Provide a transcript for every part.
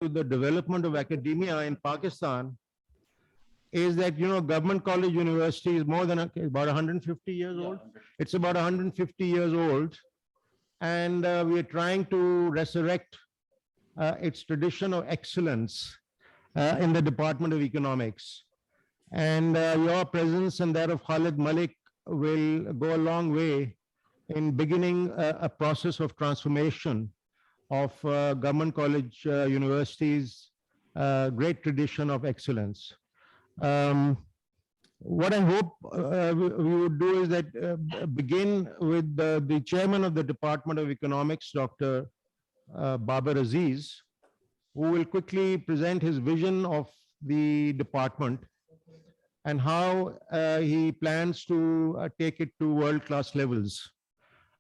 to the development of academia in Pakistan is that, government college university is more than about 150 years old. It's about 150 years old. And we are trying to resurrect its tradition of excellence in the Department of Economics. And your presence and that of Khalid, Malik will go a long way in beginning a process of transformation of government college universities, great tradition of excellence. What I hope we would do is that begin with the chairman of the Department of Economics, Dr. Babar Aziz, who will quickly present his vision of the department and how he plans to take it to world-class levels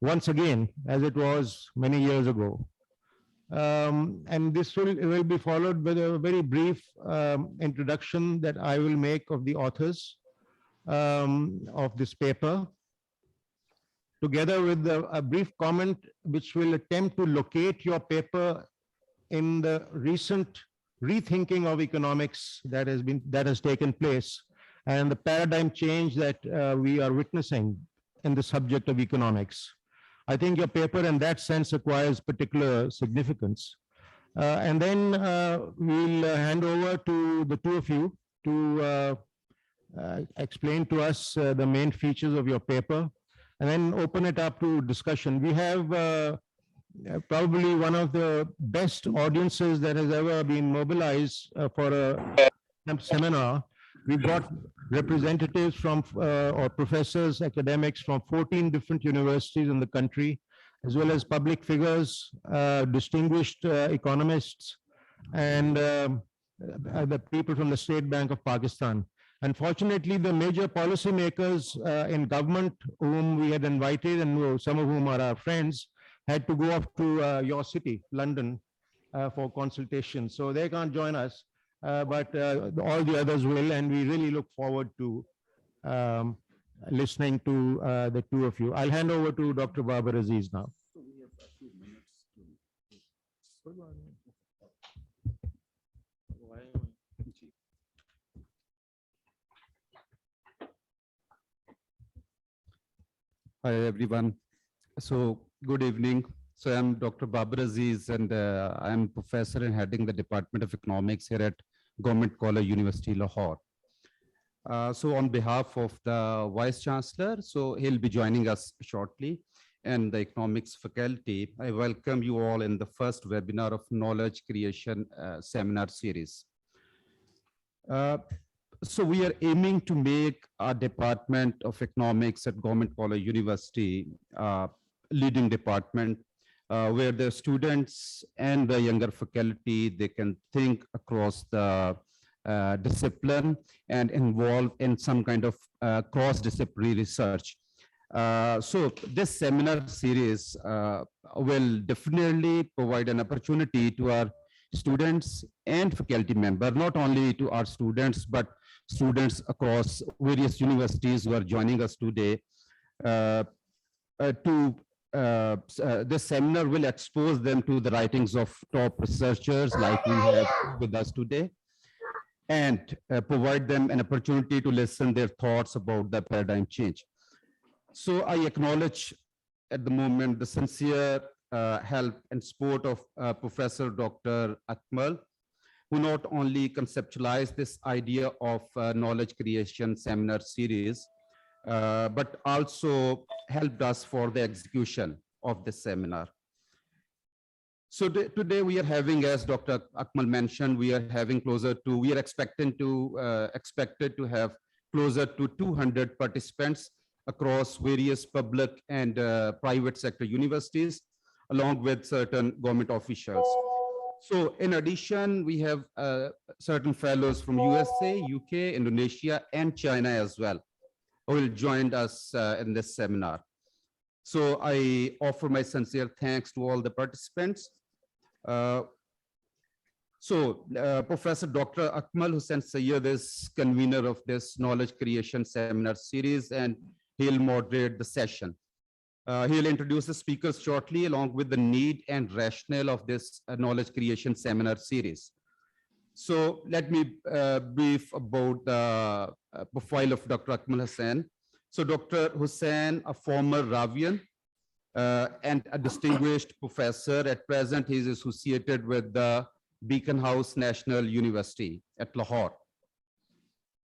once again, as it was many years ago. And this will be followed with a very brief introduction that I will make of the authors of this paper, together with a brief comment which will attempt to locate your paper in the recent rethinking of economics that has taken place and the paradigm change that we are witnessing in the subject of economics. I think your paper in that sense acquires particular significance. And then we'll hand over to the two of you to explain to us the main features of your paper, and then open it up to discussion. We have probably one of the best audiences that has ever been mobilized for a seminar. We've got representatives from or professors, academics from 14 different universities in the country, as well as public figures, distinguished economists, and the people from the State Bank of Pakistan. Unfortunately, the major policymakers in government whom we had invited, and some of whom are our friends, had to go off to your city, London, for consultation. So they can't join us. But all the others will, and we really look forward to listening to the two of you. I'll hand over to Dr. Babar Aziz now. Hi, everyone. So good evening. So I'm Dr. Babar Aziz, and I'm professor and heading the Department of Economics here at Government College University, Lahore. So on behalf of the Vice Chancellor, so he'll be joining us shortly, and the Economics faculty, I welcome you all in the first webinar of Knowledge Creation Seminar Series. So we are aiming to make our Department of Economics at Government College University leading department where the students and the younger faculty, they can think across the discipline and involve in some kind of cross-disciplinary research. So this seminar series will definitely provide an opportunity to our students and faculty members, not only to our students, but students across various universities who are joining us today. This seminar will expose them to the writings of top researchers like we have with us today, and provide them an opportunity to listen their thoughts about the paradigm change. So I acknowledge at the moment the sincere help and support of Professor Dr. Akmal, who not only conceptualized this idea of knowledge creation seminar series, but also helped us for the execution of this seminar. So today we are having, as Dr. Akmal mentioned, we are expected to have closer to 200 participants across various public and private sector universities, along with certain government officials. So in addition, we have certain fellows from USA, UK, Indonesia, and China as well, who will join us in this seminar. So I offer my sincere thanks to all the participants. Professor Dr. Akmal Hussain Syed is convener of this knowledge creation seminar series, and he'll moderate the session. He will introduce the speakers shortly, along with the need and rationale of this knowledge creation seminar series. So let me brief about the profile of Dr. Akmal Hussain. So Dr. Hussain, a former Ravian and a distinguished professor. At present, he is associated with the Beacon House National University at Lahore.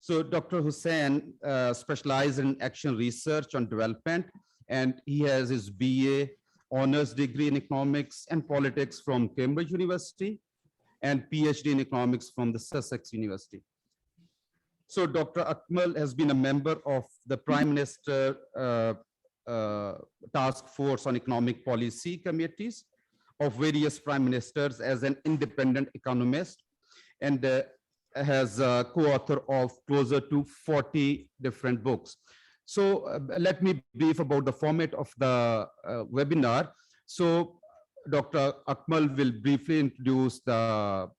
So Dr. Hussain specialized in action research on development, and he has his BA honors degree in economics and politics from Cambridge University and PhD in economics from the Sussex University. So Dr. Akmal has been a member of the Prime Minister Task Force on Economic Policy Committees of various prime ministers as an independent economist, and has co-author of closer to 40 different books. So let me brief about the format of the webinar. So Dr. Akmal will briefly introduce the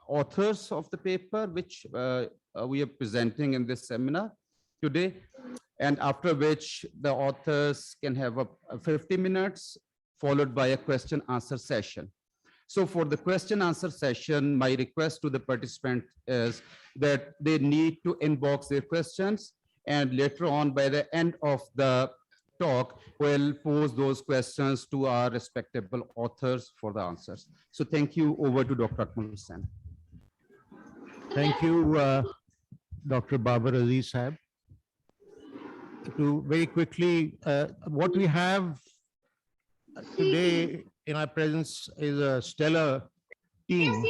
authors of the paper, which we are presenting in this seminar today. And after which the authors can have 50 minutes, followed by a question answer session. So for the question answer session, my request to the participant is that they need to inbox their questions, and later on by the end of the talk, we'll pose those questions to our respectable authors for the answers. So thank you. Over to Dr. Akmal Hussain. Thank you, Dr. Babar Aziz Saab. To very quickly, what we have today in our presence is a stellar team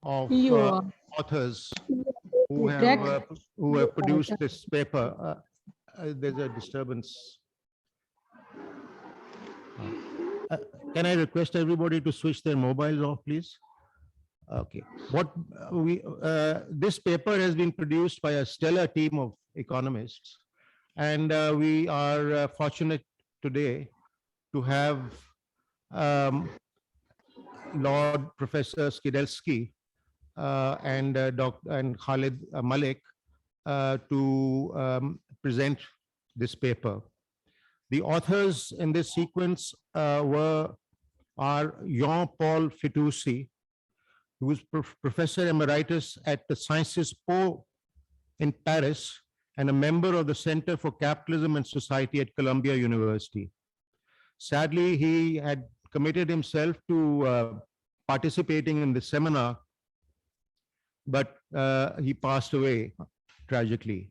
of authors who have produced this paper. There's a disturbance. Can I request everybody to switch their mobiles off, please? Okay. This paper has been produced by a stellar team of economists, and we are fortunate today to have Lord Professor Skidelsky and Khalid Malik to present this paper. The authors in this sequence are Jean-Paul Fitoussi, who is Professor Emeritus at the Sciences Po in Paris and a member of the Center for Capitalism and Society at Columbia University. Sadly, he had committed himself to participating in the seminar, but he passed away tragically.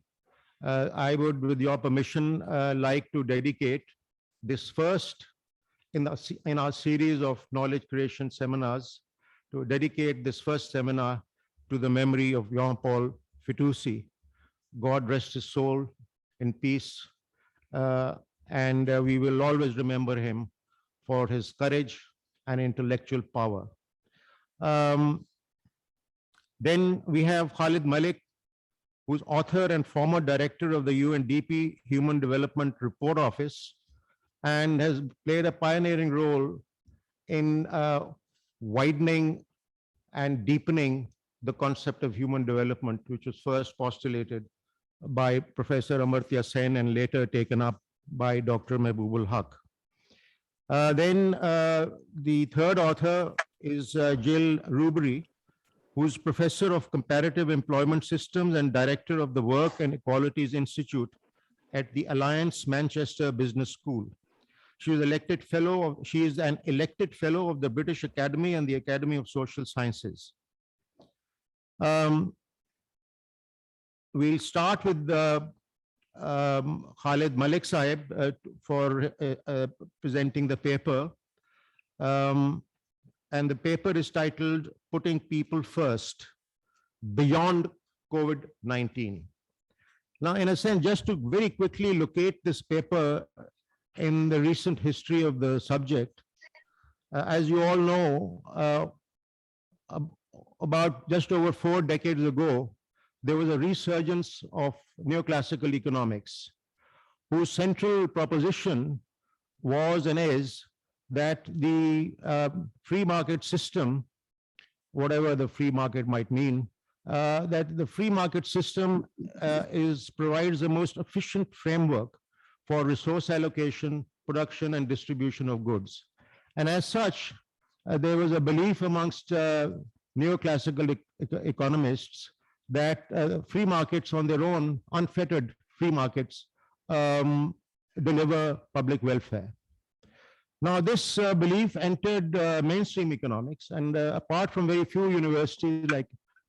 I would, with your permission, like to dedicate this first in our series of knowledge creation seminars, to dedicate this first seminar to the memory of Jean-Paul Fitoussi. God rest his soul in peace. And we will always remember him for his courage and intellectual power. Then we have Khalid Malik, who's author and former director of the UNDP Human Development Report Office, and has played a pioneering role in widening and deepening the concept of human development, which was first postulated by Professor Amartya Sen and later taken up by Dr. Mehbub Haque. Then the third author is Jill Rubery, who's Professor of Comparative Employment Systems and Director of the Work and Equalities Institute at the Alliance Manchester Business School. She is an elected fellow of the British Academy and the Academy of Social Sciences. We'll start with Khalid Malik Sahib for presenting the paper. And the paper is titled Putting People First Beyond COVID-19. Now, in a sense, just to very quickly locate this paper in the recent history of the subject, as you all know, about just over 4 decades ago, there was a resurgence of neoclassical economics, whose central proposition was and is that the free market system, whatever the free market might mean, that the free market system provides the most efficient framework for resource allocation, production and distribution of goods. And as such, there was a belief amongst neoclassical economists that free markets on their own, unfettered free markets, deliver public welfare. Now, this belief entered mainstream economics, and apart from very few universities like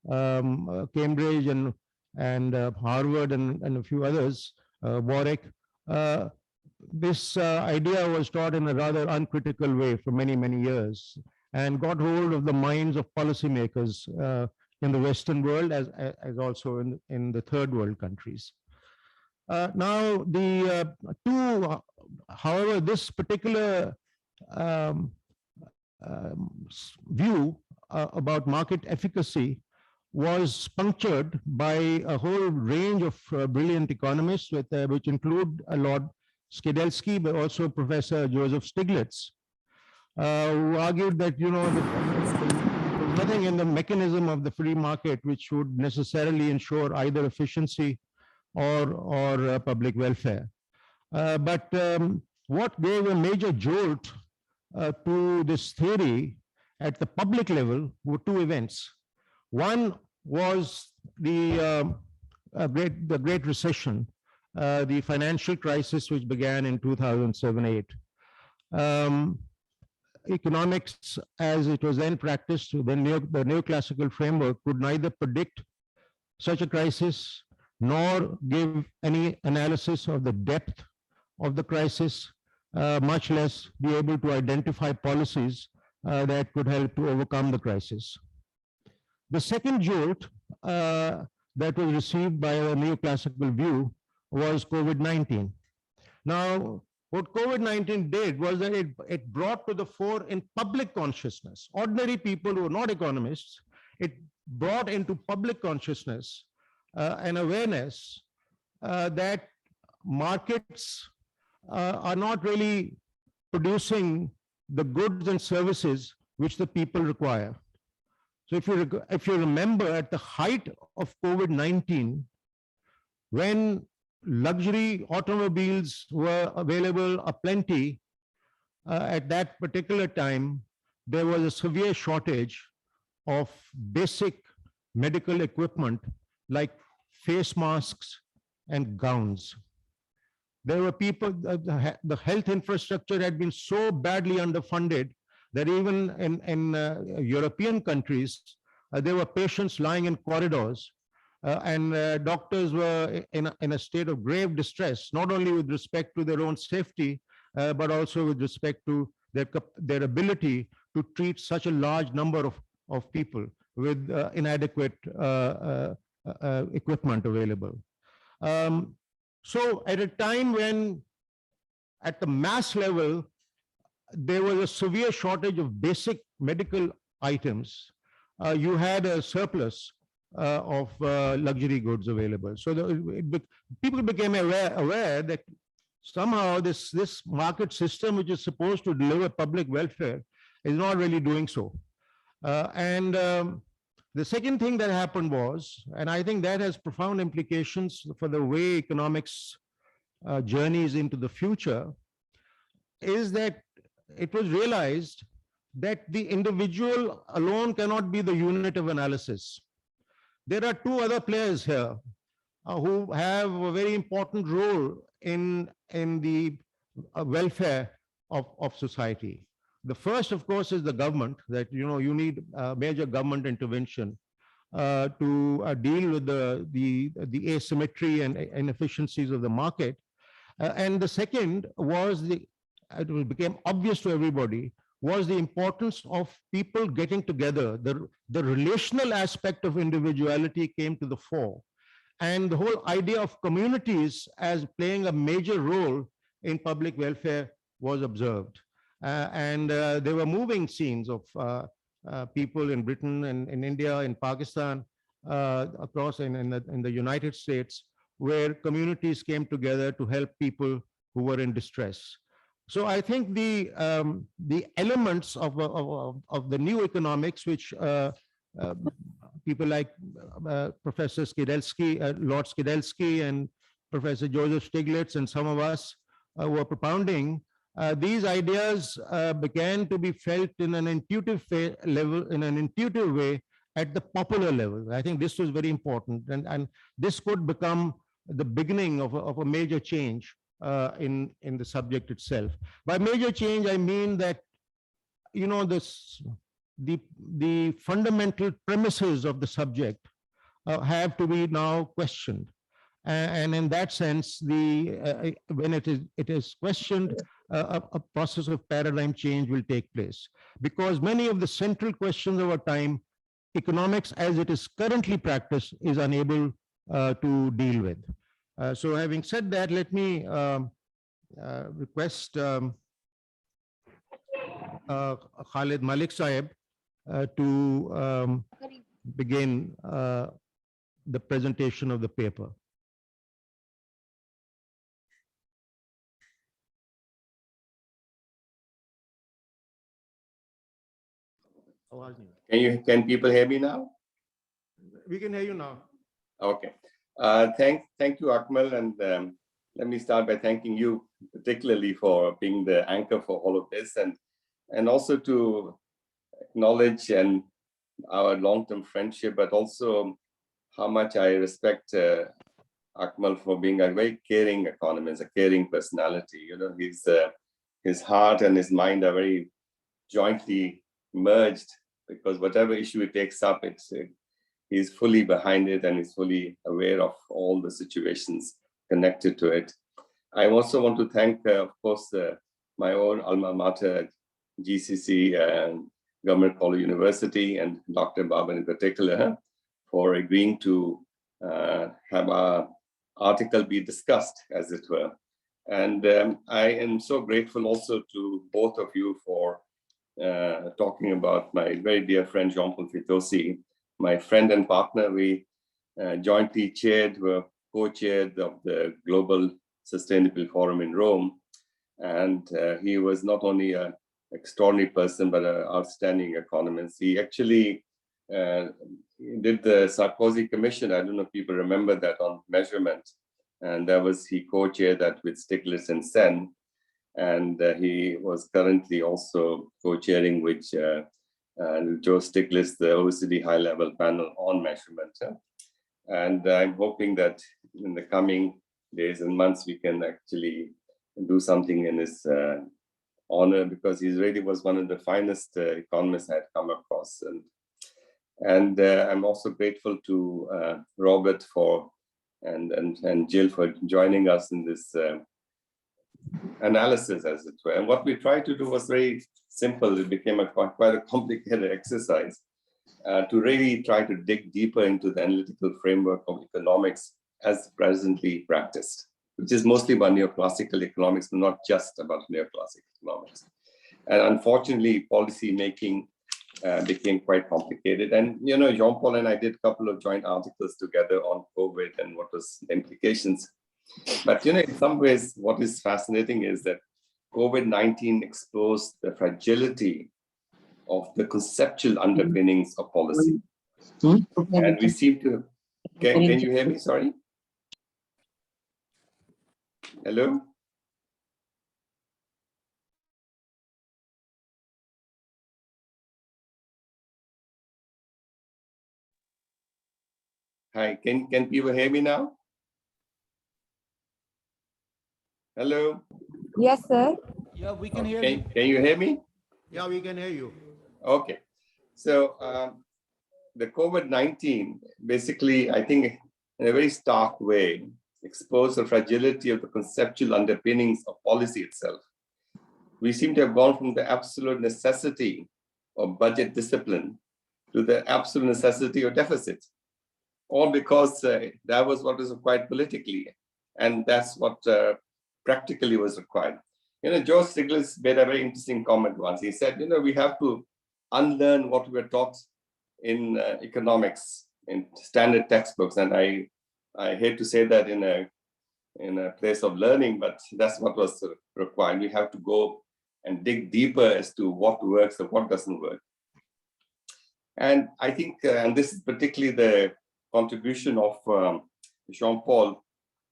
Cambridge and Harvard and a few others, Warwick, this idea was taught in a rather uncritical way for many, many years and got hold of the minds of policymakers in the Western world as also in the third world countries. Now, the however, this particular view about market efficacy was punctured by a whole range of brilliant economists, which include Lord Skidelsky, but also Professor Joseph Stiglitz, who argued that, you know, there's nothing in the mechanism of the free market which would necessarily ensure either efficiency or public welfare. But what gave a major jolt to this theory at the public level were two events. One was the Great Recession, the financial crisis which began in 2007-8. Economics, as it was then practiced, the neoclassical framework could neither predict such a crisis nor give any analysis of the depth of the crisis, much less be able to identify policies that could help to overcome the crisis. The second jolt that was received by a neoclassical view was COVID-19. Now, what COVID-19 did was that it brought to the fore in public consciousness, ordinary people who are not economists, it brought into public consciousness an awareness that markets are not really producing the goods and services which the people require. So if you remember, at the height of COVID-19, when luxury automobiles were available aplenty, at that particular time, there was a severe shortage of basic medical equipment like face masks and gowns. There were people, the health infrastructure had been so badly underfunded that even in European countries, there were patients lying in corridors and doctors were in a state of grave distress, not only with respect to their own safety, but also with respect to their ability to treat such a large number of people with inadequate equipment available. So at a time when at the mass level, there was a severe shortage of basic medical items, you had a surplus of luxury goods available. So people became aware that somehow this market system, which is supposed to deliver public welfare, is not really doing so. The second thing that happened was, and I think that has profound implications for the way economics journeys into the future, is that it was realized that the individual alone cannot be the unit of analysis. There are two other players here who have a very important role in the welfare of society. The first, of course, is the government, that you need major government intervention to deal with the asymmetry and inefficiencies of the market. And the second was it became obvious to everybody, was the importance of people getting together. The relational aspect of individuality came to the fore. And the whole idea of communities as playing a major role in public welfare was observed. There were moving scenes of people in Britain and in India, in Pakistan, across in the United States, where communities came together to help people who were in distress. So I think the elements of the new economics, which people like Professor Skidelsky, Lord Skidelsky, and Professor Joseph Stiglitz, and some of us were propounding, these ideas began to be felt in an intuitive level, in an intuitive way at the popular level. I think this was very important, and this could become the beginning of a major change in the subject itself. By major change, I mean that, you know, the fundamental premises of the subject have to be now questioned. And in that sense, when it is questioned, a process of paradigm change will take place, because many of the central questions of our time, economics as it is currently practiced is unable to deal with. So having said that, let me request Khalid Malik Sahib to begin the presentation of the paper. Can people hear me now? We can hear you now. Okay. Thank you, Akmal, and let me start by thanking you particularly for being the anchor for all of this, and also to acknowledge and our long-term friendship, but also how much I respect Akmal for being a very caring economist, a caring personality. You know, his heart and his mind are very jointly merged, because whatever issue he takes up, he's fully behind it and he's fully aware of all the situations connected to it. I also want to thank, of course, my own alma mater, GCC and Government College University, and Dr. Babar in particular, for agreeing to have our article be discussed, as it were. And I am so grateful also to both of you for talking about my very dear friend Jean-Paul Fitosi, my friend and partner. We jointly were co-chaired of the Global Sustainable Forum in Rome. And he was not only an extraordinary person, but an outstanding economist. He actually did the Sarkozy Commission. I don't know if people remember that, on measurement. And he co-chaired that with Stiglitz and Sen. And he was currently also co-chairing with Joe Stiglitz, the OECD high-level panel on measurement. And I'm hoping that in the coming days and months, we can actually do something in his honor, because he really was one of the finest economists I had come across. And I'm also grateful to Robert and Jill for joining us in this analysis, as it were. And what we tried to do was very simple. It became quite a complicated exercise to really try to dig deeper into the analytical framework of economics as presently practiced, which is mostly about neoclassical economics, but not just about neoclassical economics. And unfortunately, policy making became quite complicated. And, you know, Jean-Paul and I did a couple of joint articles together on COVID and what was the implications. But, you know, in some ways, what is fascinating is that COVID-19 exposed the fragility of the conceptual underpinnings of policy. And we seem to, can you hear me? Sorry. Hello? Hi, can people hear me now? Hello? Yes, sir. Yeah, we can hear you. Can you hear me? Yeah, we can hear you. Okay. So the COVID-19 basically, I think, in a very stark way, exposed the fragility of the conceptual underpinnings of policy itself. We seem to have gone from the absolute necessity of budget discipline to the absolute necessity of deficit, all because that was what was required politically, and that's what practically was required. You know, Joe Stiglitz made a very interesting comment once. He said, you know, we have to unlearn what we were taught in economics, in standard textbooks. And I hate to say that in a place of learning, but that's what was required. We have to go and dig deeper as to what works and what doesn't work. And I think, and this is particularly the contribution of Jean-Paul,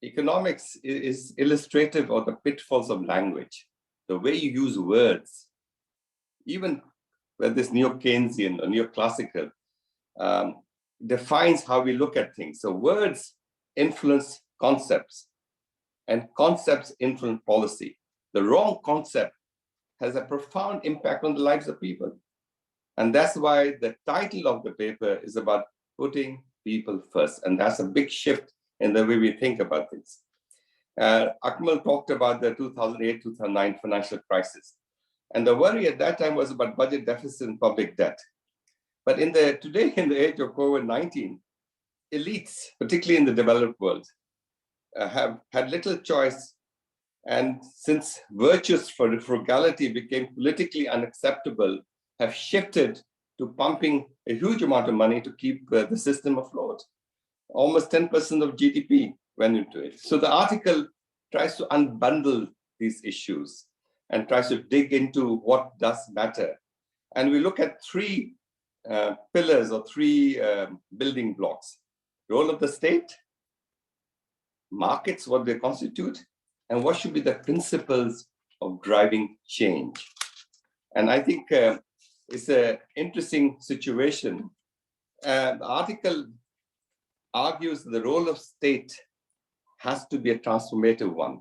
economics is illustrative of the pitfalls of language. the way you use words, even whether it's neo-Keynesian or neoclassical, defines how we look at things. So words influence concepts, and concepts influence policy. The wrong concept has a profound impact on the lives of people. And that's why the title of the paper is about putting people first. And that's a big shift in the way we think about things. Akmal talked about the 2008-2009 financial crisis. And the worry at that time was about budget deficit and public debt. But today, in the age of COVID-19, elites, particularly in the developed world, have had little choice. And since virtues for frugality became politically unacceptable, have shifted to pumping a huge amount of money to keep the system afloat. Almost 10% of GDP went into it. So the article tries to unbundle these issues and tries to dig into what does matter. And we look at three pillars or three building blocks: role of the state, markets, what they constitute, and what should be the principles of driving change. And I think it's an interesting situation. The article argues the role of state has to be a transformative one.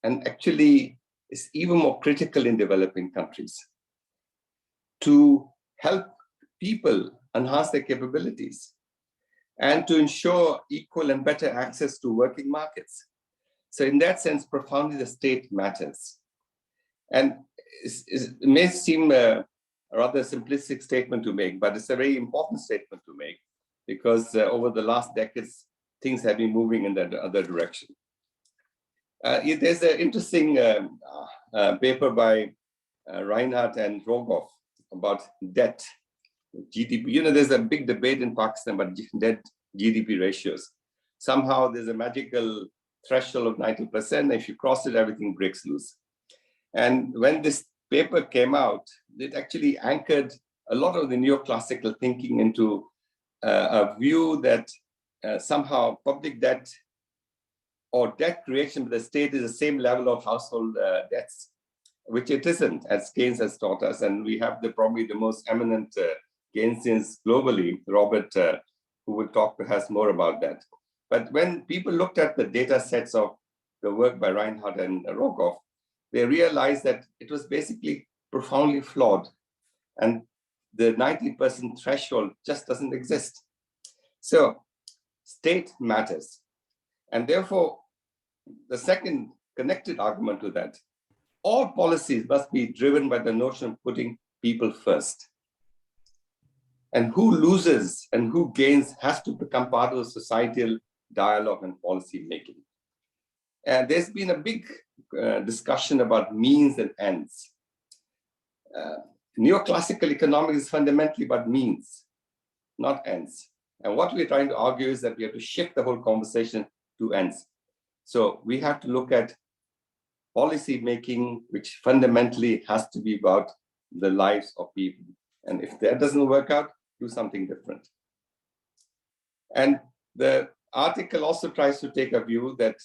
And actually, it's even more critical in developing countries to help people enhance their capabilities and to ensure equal and better access to working markets. So in that sense, profoundly, the state matters. And it may seem a rather simplistic statement to make, but it's a very important statement to make, because over the last decades, things have been moving in that other direction. There's an interesting paper by Reinhardt and Rogoff about debt, GDP. You know, there's a big debate in Pakistan about debt GDP ratios. Somehow there's a magical threshold of 90%. If you cross it, everything breaks loose. And when this paper came out, it actually anchored a lot of the neoclassical thinking into a view that somehow public debt or debt creation by the state is the same level of household debts, which it isn't, as Keynes has taught us. And we have probably the most eminent Keynesians globally, Robert, who will talk perhaps more about that. But when people looked at the data sets of the work by Reinhardt and Rogoff, they realized that it was basically profoundly flawed, and the 90% threshold just doesn't exist. So state matters. And therefore, the second connected argument to that, all policies must be driven by the notion of putting people first. And who loses and who gains has to become part of the societal dialogue and policy making. And there's been a big discussion about means and ends. Neoclassical economics is fundamentally about means, not ends. And what we're trying to argue is that we have to shift the whole conversation to ends. So we have to look at policy making, which fundamentally has to be about the lives of people. And if that doesn't work out, do something different. And the article also tries to take a view that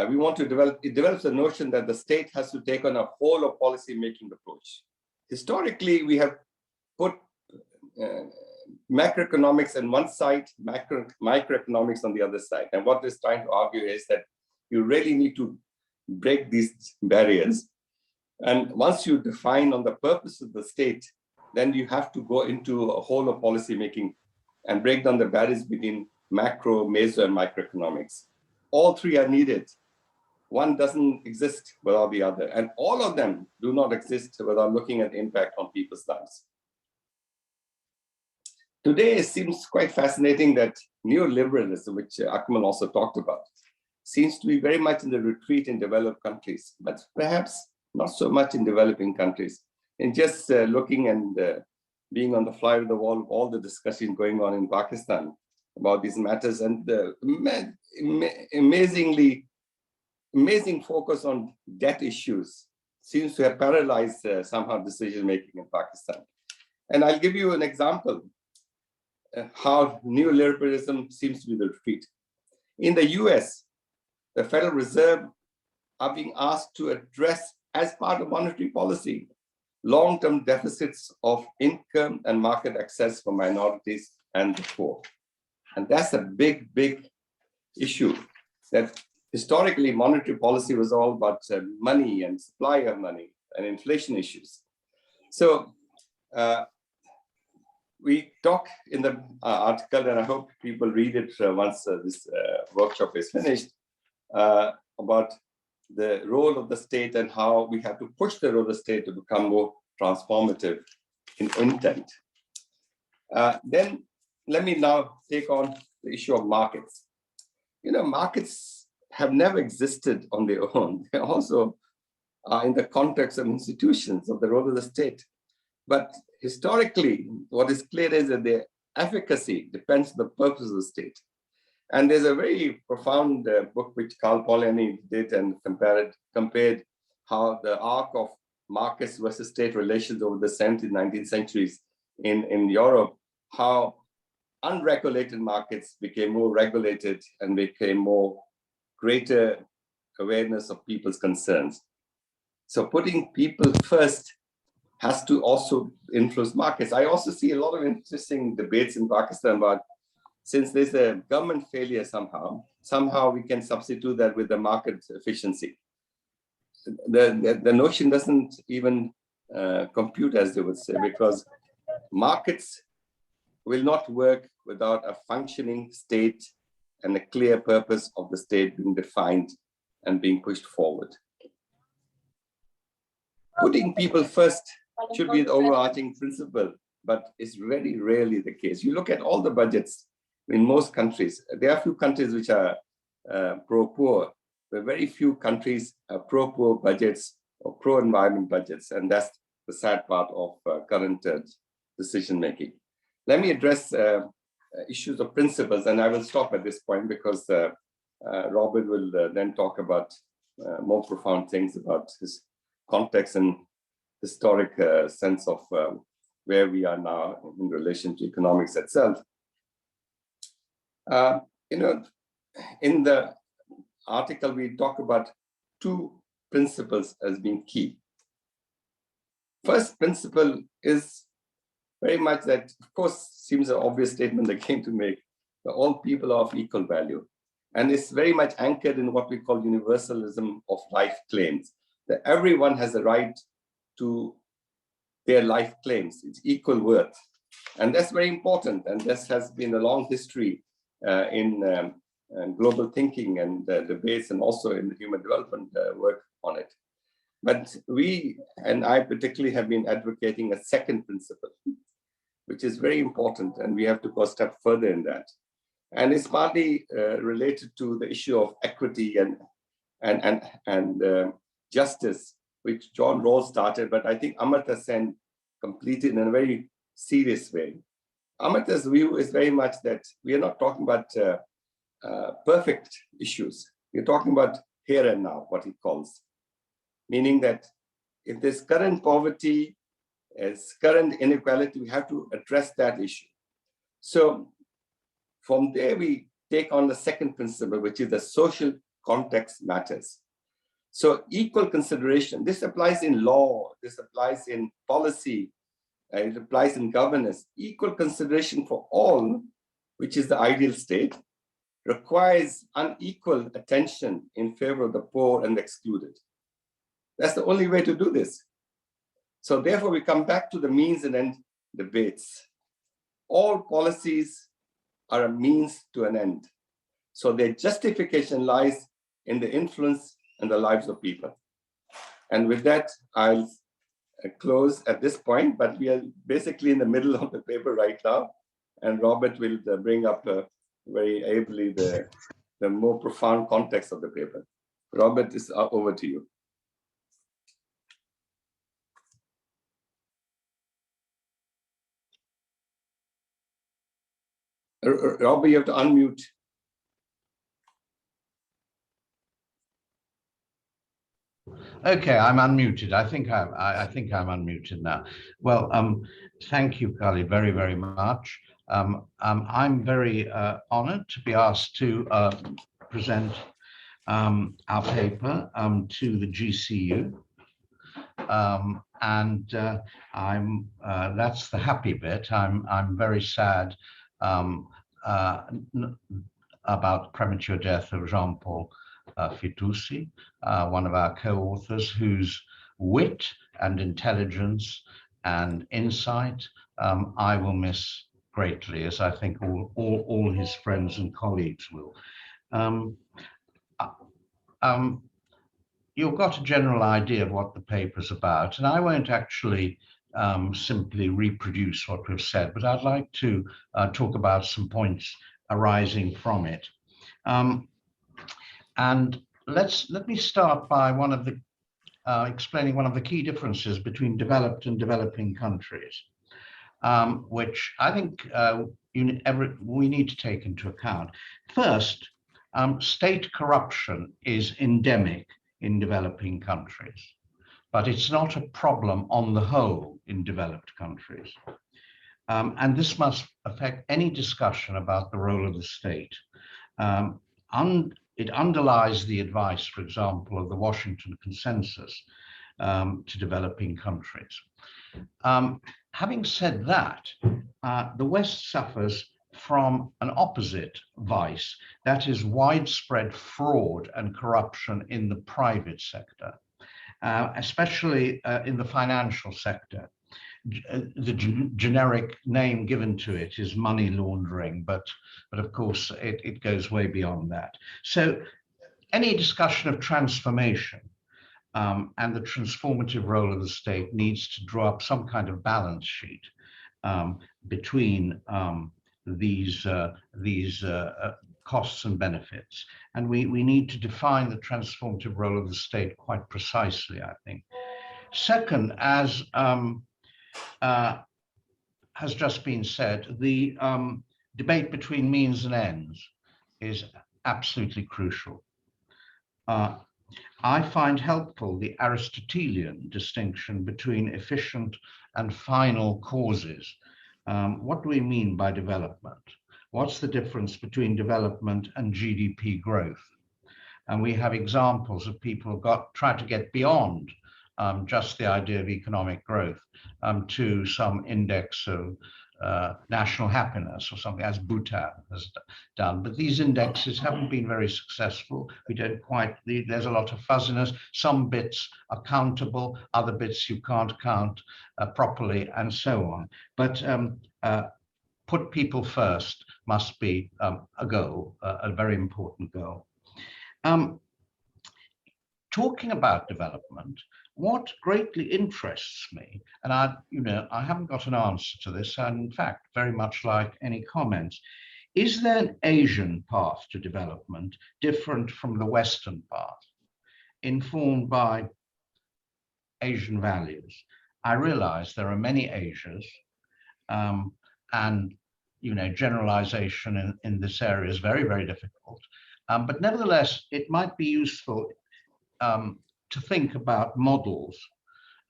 we want to develop, it develops a notion that the state has to take on a whole of policy making approach. Historically, we have put macroeconomics on one side, microeconomics on the other side. And what it's trying to argue is that you really need to break these barriers. And once you define on the purpose of the state, then you have to go into a whole of policy making and break down the barriers between macro, meso, and microeconomics. All three are needed. One doesn't exist without the other. And all of them do not exist without looking at the impact on people's lives. Today, it seems quite fascinating that neoliberalism, which Akmal also talked about, seems to be very much in the retreat in developed countries, but perhaps not so much in developing countries. And just looking and being on the fly of the wall of all the discussion going on in Pakistan about these matters, and the amazing focus on debt issues seems to have paralyzed somehow decision-making in Pakistan. And I'll give you an example how neoliberalism seems to be the retreat. In the US, the Federal Reserve are being asked to address as part of monetary policy long-term deficits of income and market access for minorities and the poor. And that's a big, big issue, that historically monetary policy was all about money and supply of money and inflation issues. So we talk in the article, and I hope people read it once this workshop is finished, about the role of the state and how we have to push the role of the state to become more transformative in intent. Then let me now take on the issue of markets. You know, markets have never existed on their own. They also are in the context of institutions of the role of the state. But historically, what is clear is that their efficacy depends on the purpose of the state. And there's a very profound book which Carl Polanyi did and compared how the arc of markets versus state relations over the 17th, 19th centuries in Europe, how unregulated markets became more regulated and became more greater awareness of people's concerns. So putting people first has to also influence markets. I also see a lot of interesting debates in Pakistan about, since there's a government failure somehow we can substitute that with the market efficiency. The notion doesn't even compute, as they would say, because markets will not work without a functioning state and a clear purpose of the state being defined and being pushed forward. Putting people first should be the overarching principle, but it's very rarely the case. You look at all the budgets in most countries. There are a few countries which are pro-poor, but very few countries are pro-poor budgets or pro-environment budgets, and that's the sad part of current decision-making. Let me address issues of principles, and I will stop at this point because Robert will then talk about more profound things about his context and historic sense of where we are now in relation to economics itself. You know, in the article, we talk about two principles as being key. First principle is very much that, of course, seems an obvious statement that came to make, that all people are of equal value. And it's very much anchored in what we call universalism of life claims, that everyone has a right to their life claims, it's equal worth. And that's very important. And this has been a long history in global thinking and debates, and also in the human development work on it. But we, and I particularly, have been advocating a second principle, which is very important, and we have to go a step further in that. And it's partly related to the issue of equity and justice, which John Rawls started, but I think Amartya Sen completed in a very serious way. Amartya's view is very much that we are not talking about perfect issues. We're talking about here and now, what he calls. Meaning that if there's current poverty, as current inequality, we have to address that issue. So from there, we take on the second principle, which is the social context matters. So equal consideration, this applies in law, this applies in policy, it applies in governance. Equal consideration for all, which is the ideal state, requires unequal attention in favor of the poor and the excluded. That's the only way to do this. So therefore, we come back to the means and end debates. All policies are a means to an end. So their justification lies in the influence and the lives of people. And with that, I'll close at this point, but we are basically in the middle of the paper right now. And Robert will bring up very ably the more profound context of the paper. Robert, is over to you. Robert, you have to unmute. Okay, I'm unmuted. I think I'm unmuted now. Well, thank you, Khalid, very, very much. I'm very honored to be asked to present our paper to the GCU. That's the happy bit. I'm very sad about the premature death of Jean-Paul Fitoussi, one of our co-authors, whose wit and intelligence and insight I will miss greatly, as I think all his friends and colleagues will. You've got a general idea of what the paper's about, and I won't actually simply reproduce what we've said, but I'd like to talk about some points arising from it. And let me start by explaining one of the key differences between developed and developing countries, which I think we need to take into account. First, state corruption is endemic in developing countries, but it's not a problem on the whole in developed countries. And this must affect any discussion about the role of the state. It underlies the advice, for example, of the Washington Consensus to developing countries. Having said that, the West suffers from an opposite vice, that is widespread fraud and corruption in the private sector, especially in the financial sector. The generic name given to it is money laundering, but of course it goes way beyond that. So any discussion of transformation and the transformative role of the state needs to draw up some kind of balance sheet between these costs and benefits. And we need to define the transformative role of the state quite precisely, I think. Second, as has just been said, the debate between means and ends is absolutely crucial. I find helpful the Aristotelian distinction between efficient and final causes. What do we mean by development? What's the difference between development and GDP growth? And we have examples of people who tried to get beyond just the idea of economic growth to some index of national happiness or something, as Bhutan has done. But these indexes haven't been very successful. We don't quite, there's a lot of fuzziness. Some bits are countable, other bits you can't count properly, and so on. But put people first must be a goal, a very important goal. Talking about development, what greatly interests me, and I haven't got an answer to this, and in fact, very much like any comments, is there an Asian path to development different from the Western path, informed by Asian values? I realize there are many Asias, and generalization in this area is very, very difficult. But nevertheless, it might be useful to think about models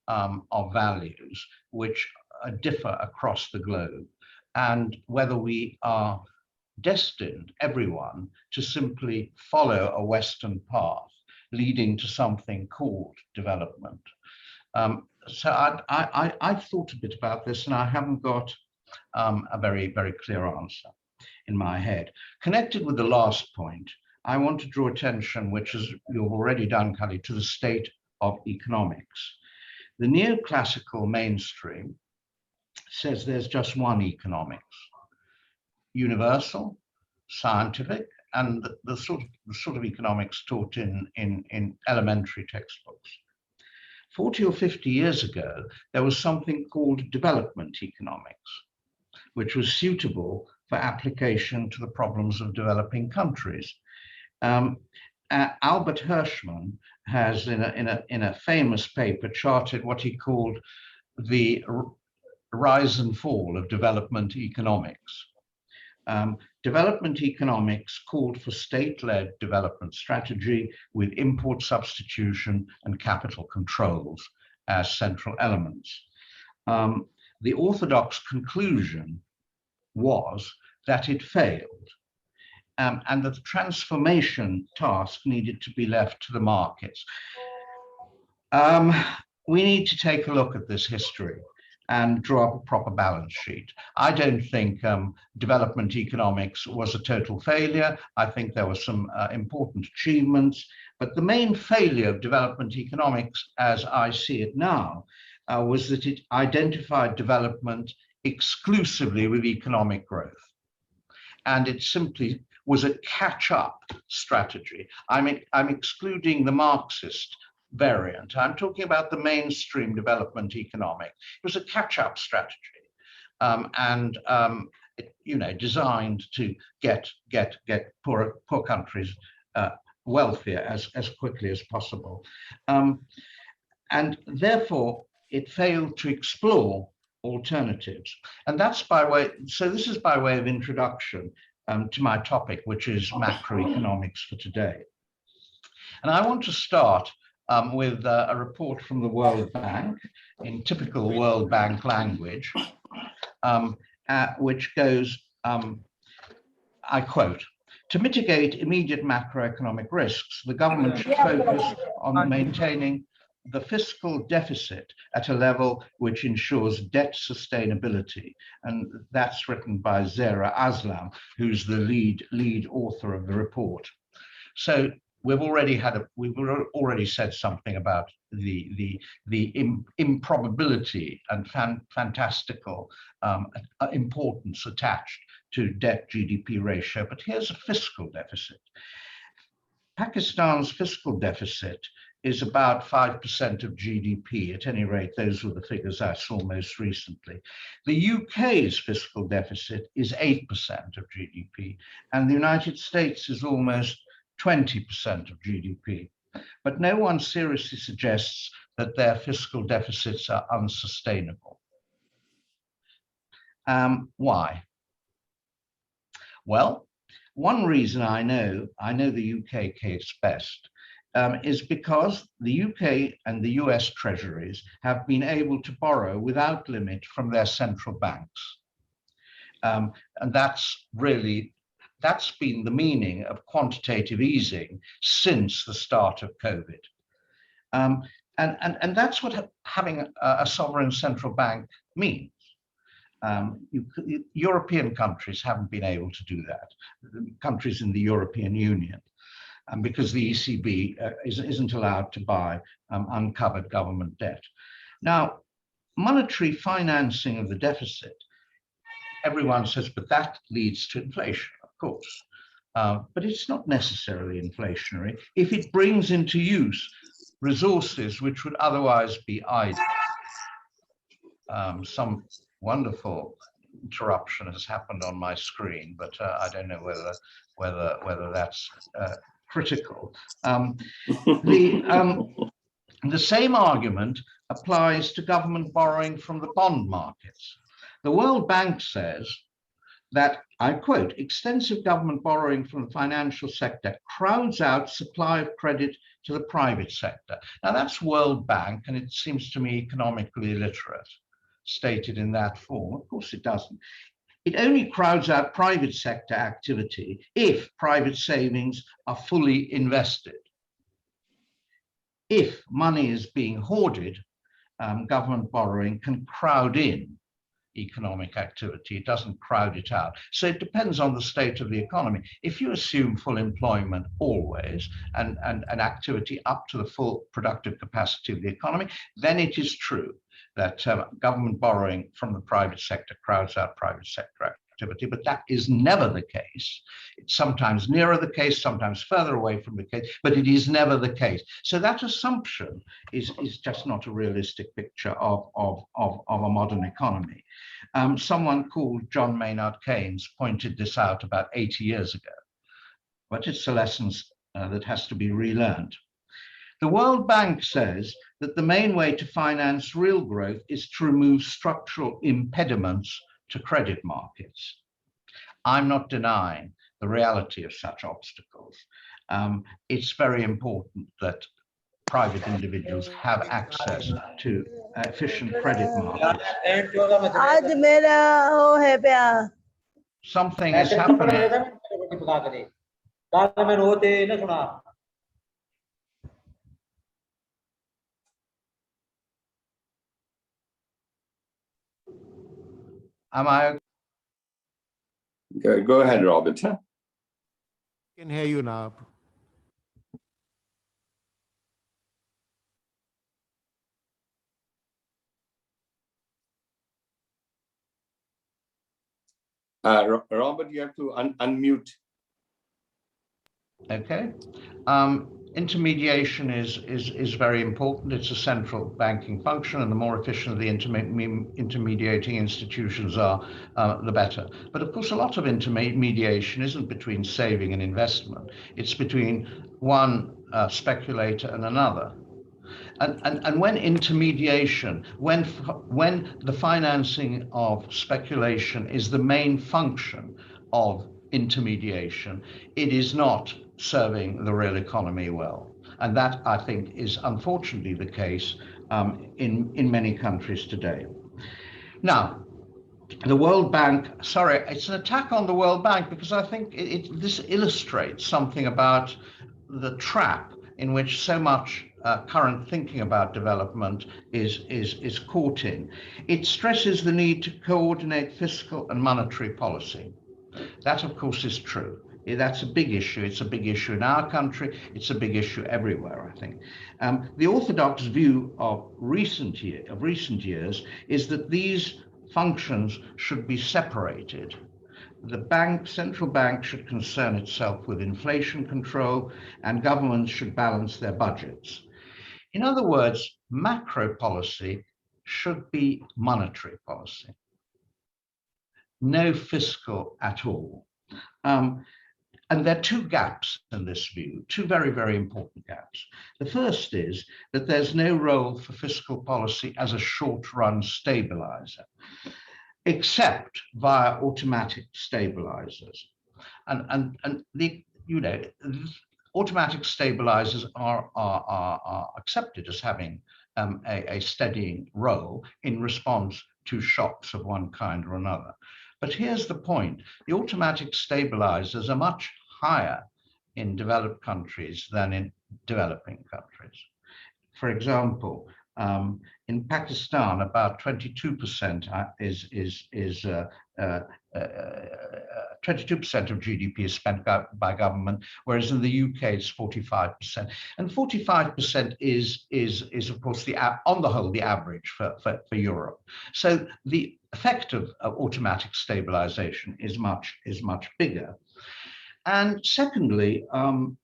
of values which differ across the globe, and whether we are destined, everyone, to simply follow a Western path leading to something called development. So I've thought a bit about this, and I haven't got a very, very clear answer in my head. Connected with the last point, I want to draw attention, which is you've already done, Khalid, to the state of economics. The neoclassical mainstream says there's just one economics: universal, scientific, and the sort of economics taught in elementary textbooks. 40 or 50 years ago, there was something called development economics, which was suitable for application to the problems of developing countries. Albert Hirschman has, in a famous paper, charted what he called the rise and fall of development economics. Development economics called for state-led development strategy with import substitution and capital controls as central elements. The orthodox conclusion was that it failed. and that the transformation task needed to be left to the markets. We need to take a look at this history and draw up a proper balance sheet. I don't think development economics was a total failure. I think there were some important achievements, but the main failure of development economics, as I see it now, was that it identified development exclusively with economic growth. And it simply was a catch-up strategy. I'm excluding the Marxist variant. I'm talking about the mainstream development economic. It was a catch-up strategy, designed to get poor countries wealthier as quickly as possible, and therefore it failed to explore alternatives. And that's by way. So this is by way of introduction to my topic, which is macroeconomics for today. And I want to start with a report from the World Bank in typical World Bank language, which goes, I quote, "To mitigate immediate macroeconomic risks, the government should focus on maintaining the fiscal deficit at a level which ensures debt sustainability." And that's written by Zahra Aslam, who's the lead author of the report. So we've already said something about the improbability and fantastical importance attached to debt GDP ratio. But here's a fiscal deficit. Pakistan's fiscal deficit is about 5% of GDP. At any rate, those were the figures I saw most recently. The UK's fiscal deficit is 8% of GDP, and the United States is almost 20% of GDP. But no one seriously suggests that their fiscal deficits are unsustainable. Why? Well, one reason I know the UK case best, is because the UK and the US treasuries have been able to borrow without limit from their central banks. And that's been the meaning of quantitative easing since the start of COVID. And that's what having a sovereign central bank means. European countries haven't been able to do that, countries in the European Union, because the ECB isn't allowed to buy uncovered government debt. Now, monetary financing of the deficit, everyone says, but that leads to inflation, of course. But it's not necessarily inflationary if it brings into use resources which would otherwise be idle. Some wonderful interruption has happened on my screen, but I don't know whether that's critical. The same argument applies to government borrowing from the bond markets. The World Bank says that, I quote, "Extensive government borrowing from the financial sector crowds out supply of credit to the private sector." Now that's World Bank, and it seems to me economically illiterate, stated in that form. Of course it doesn't. It only crowds out private sector activity if private savings are fully invested. If money is being hoarded, government borrowing can crowd in economic activity. It doesn't crowd it out. So it depends on the state of the economy. If you assume full employment always and activity up to the full productive capacity of the economy, then it is true that government borrowing from the private sector crowds out private sector activity, but that is never the case. It's sometimes nearer the case, sometimes further away from the case, but it is never the case. So that assumption is just not a realistic picture of a modern economy. Someone called John Maynard Keynes pointed this out about 80 years ago, but it's a lesson that has to be relearned. The World Bank says that the main way to finance real growth is to remove structural impediments to credit markets. I'm not denying the reality of such obstacles. It's very important that private individuals have access to efficient credit markets. something is happening. Am I? Go ahead, Robert. Can hear you now. Robert, you have to unmute. Okay. Intermediation is very important. It's a central banking function, and the more efficient the intermediating institutions are, the better. But of course, a lot of intermediation isn't between saving and investment. It's between one speculator and another. And when intermediation, when the financing of speculation is the main function of intermediation, it is not serving the real economy well. And that, I think, is unfortunately the case in many countries today. Now, the World Bank, sorry, it's an attack on the World Bank because I think this illustrates something about the trap in which so much current thinking about development is caught in. It stresses the need to coordinate fiscal and monetary policy. That, of course, is true. That's a big issue. It's a big issue in our country. It's a big issue everywhere, I think. The orthodox view of recent years is that these functions should be separated. The central bank should concern itself with inflation control, and governments should balance their budgets. In other words, macro policy should be monetary policy. No fiscal at all. And there are two gaps in this view, two very, very important gaps. The first is that there's no role for fiscal policy as a short-run stabilizer, except via automatic stabilizers. And the, automatic stabilizers are accepted as having a steadying role in response to shocks of one kind or another. But here's the point. The automatic stabilizers are much higher in developed countries than in developing countries. For example, in Pakistan, about 22% 22% of GDP is spent by government, whereas in the UK it's 45%. And 45% is of course on the whole the average for Europe. So the effect of automatic stabilization is much bigger. And secondly,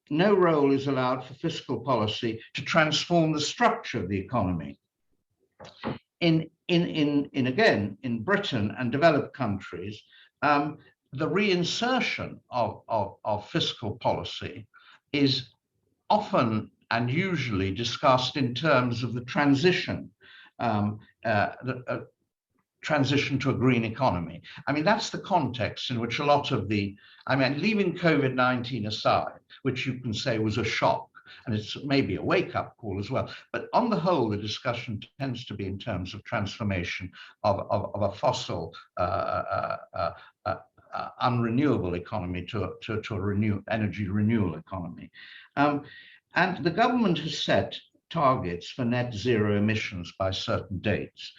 no role is allowed for fiscal policy to transform the structure of the economy. Again, in Britain and developed countries, the reinsertion of fiscal policy is often and usually discussed in terms of the transition, transition to a green economy. I mean, that's the context in which a lot of leaving COVID-19 aside, which you can say was a shock, and it's maybe a wake-up call as well. But on the whole, the discussion tends to be in terms of transformation of a fossil, unrenewable economy to a energy renewal economy. And the government has set targets for net zero emissions by certain dates.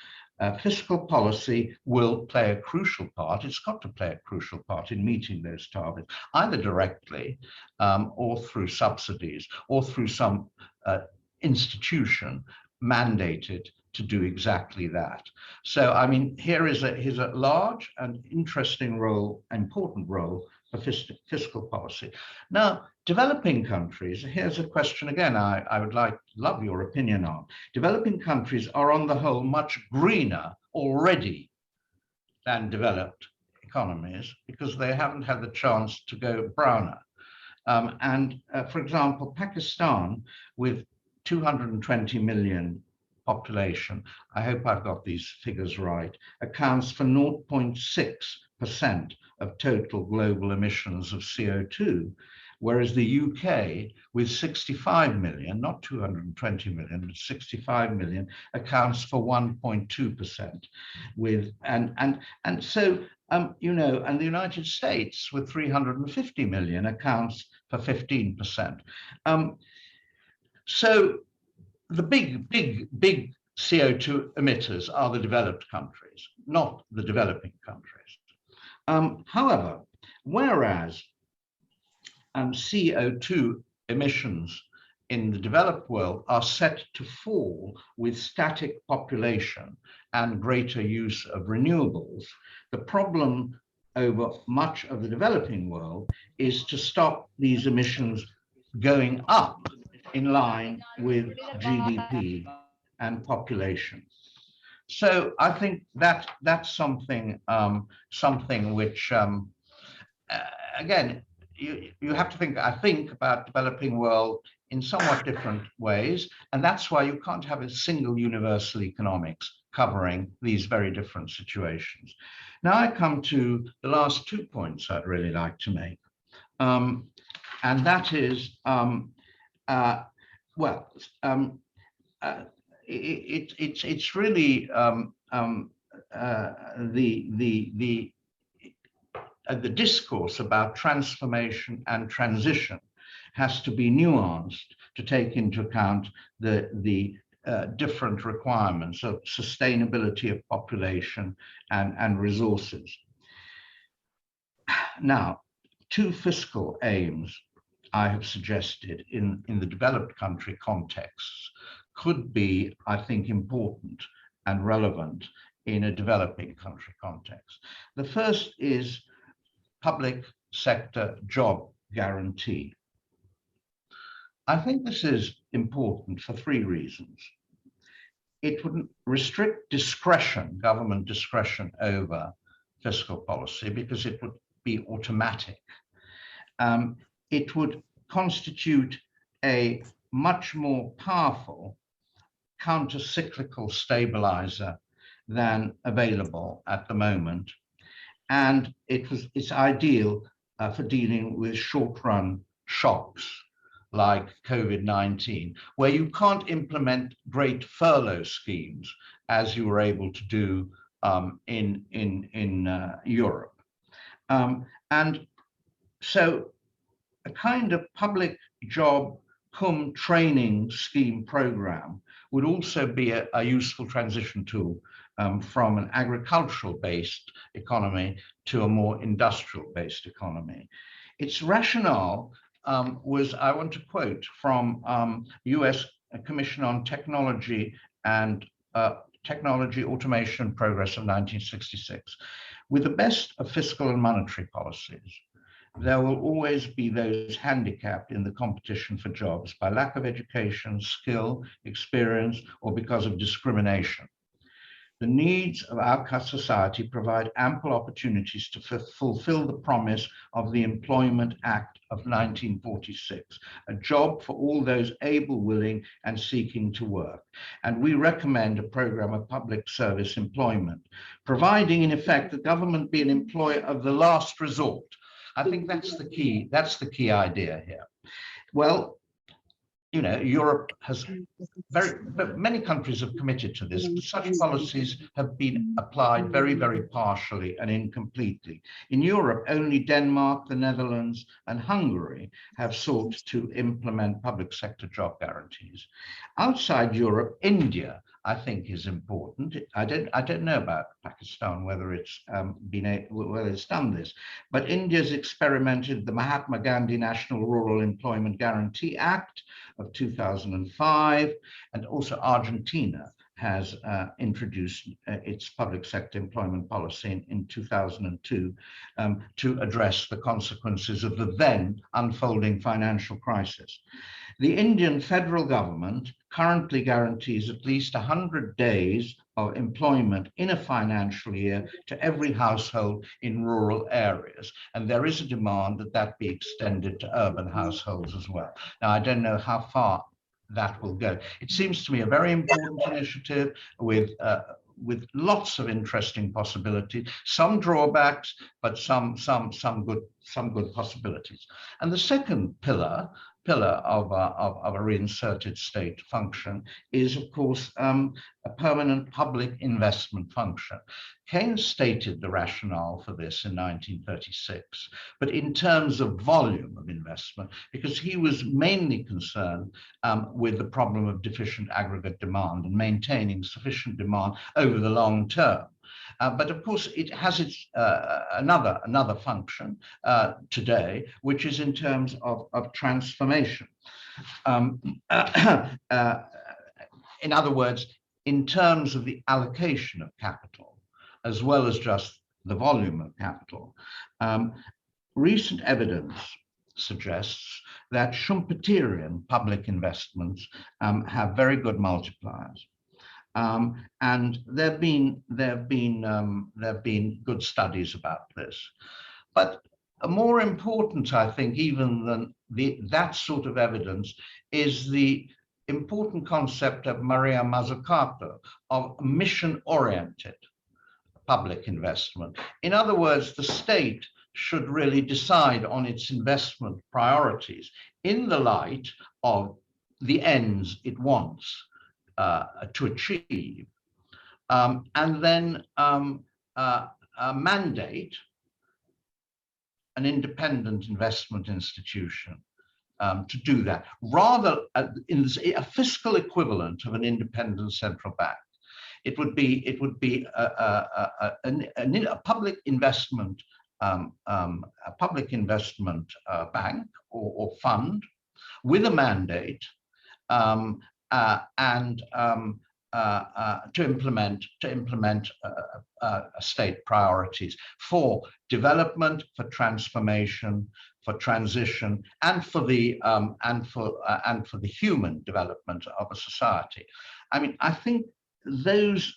Fiscal policy will play a crucial part. It's got to play a crucial part in meeting those targets, either directly or through subsidies or through some institution mandated to do exactly that. So, I mean, here's a large and interesting role, important role for fiscal policy. Now, developing countries, here's a question again I would love your opinion on. Developing countries are on the whole much greener already than developed economies because they haven't had the chance to go browner. For example, Pakistan, with 220 million population, I hope I've got these figures right, accounts for 0.6% of total global emissions of CO2, whereas the UK, with 65 million, not 220 million, but 65 million, accounts for 1.2%. So you know, and the United States with 350 million accounts for 15%. So the big CO2 emitters are the developed countries, not the developing countries. However, whereas CO2 emissions in the developed world are set to fall with static population and greater use of renewables, the problem over much of the developing world is to stop these emissions going up in line with GDP and population. So I think that that's something which again, you have to think, I think, about developing world in somewhat different ways, and that's why you can't have a single universal economics covering these very different situations. Now I come to the last 2 points I'd really like to make, and that is, it's really the discourse about transformation and transition has to be nuanced to take into account the different requirements of sustainability of population and resources. Now, 2 fiscal aims I have suggested in the developed country contexts could be, I think, important and relevant in a developing country context. The first is public sector job guarantee. I think this is important for 3 reasons. It would restrict discretion, government discretion over fiscal policy, because it would be automatic. It would constitute a much more powerful counter-cyclical stabilizer than available at the moment. And it's ideal for dealing with short-run shocks like COVID-19, where you can't implement great furlough schemes as you were able to do in Europe. And so a kind of public job cum training scheme program would also be a useful transition tool from an agricultural-based economy to a more industrial-based economy. Its rationale was, I want to quote from US Commission on Technology and Technology, Automation and Progress of 1966. With the best of fiscal and monetary policies, there will always be those handicapped in the competition for jobs by lack of education, skill, experience, or because of discrimination. The needs of our society provide ample opportunities to fulfill the promise of the Employment Act of 1946, a job for all those able, willing, and seeking to work. And we recommend a program of public service employment, providing in effect the government be an employer of the last resort. I think that's the key idea here. Well, you know, Europe has many countries have committed to this, but such policies have been applied very, very partially and incompletely. In Europe, only Denmark, the Netherlands, and Hungary have sought to implement public sector job guarantees. Outside Europe, India, I think, is important. I don't know about Pakistan, whether it's done this, but India's experimented the Mahatma Gandhi National Rural Employment Guarantee Act of 2005, and also Argentina has introduced its public sector employment policy in 2002 to address the consequences of the then unfolding financial crisis. The Indian federal government currently guarantees at least 100 days of employment in a financial year to every household in rural areas. And there is a demand that that be extended to urban households as well. Now, I don't know how far that will go. It seems to me a very important initiative with lots of interesting possibilities, some drawbacks, but some good possibilities. And the second pillar pillar of a reinserted state function is, of course, a permanent public investment function. Keynes stated the rationale for this in 1936, but in terms of volume of investment, because he was mainly concerned with the problem of deficient aggregate demand and maintaining sufficient demand over the long term. But of course, it has its another function today, which is in terms of transformation. In other words, in terms of the allocation of capital, as well as just the volume of capital, recent evidence suggests that Schumpeterian public investments have very good multipliers. And there have been good studies about this. But more important, I think, even than that sort of evidence, is the important concept of Maria Mazzucato of mission-oriented public investment. In other words, the state should really decide on its investment priorities in the light of the ends it wants to achieve, and then mandate an independent investment institution to do that, rather in a fiscal equivalent of an independent central bank. It would be a public investment bank or fund with a mandate and to implement state priorities for development, for transformation, for transition, and for the human development of a society. I mean, I think those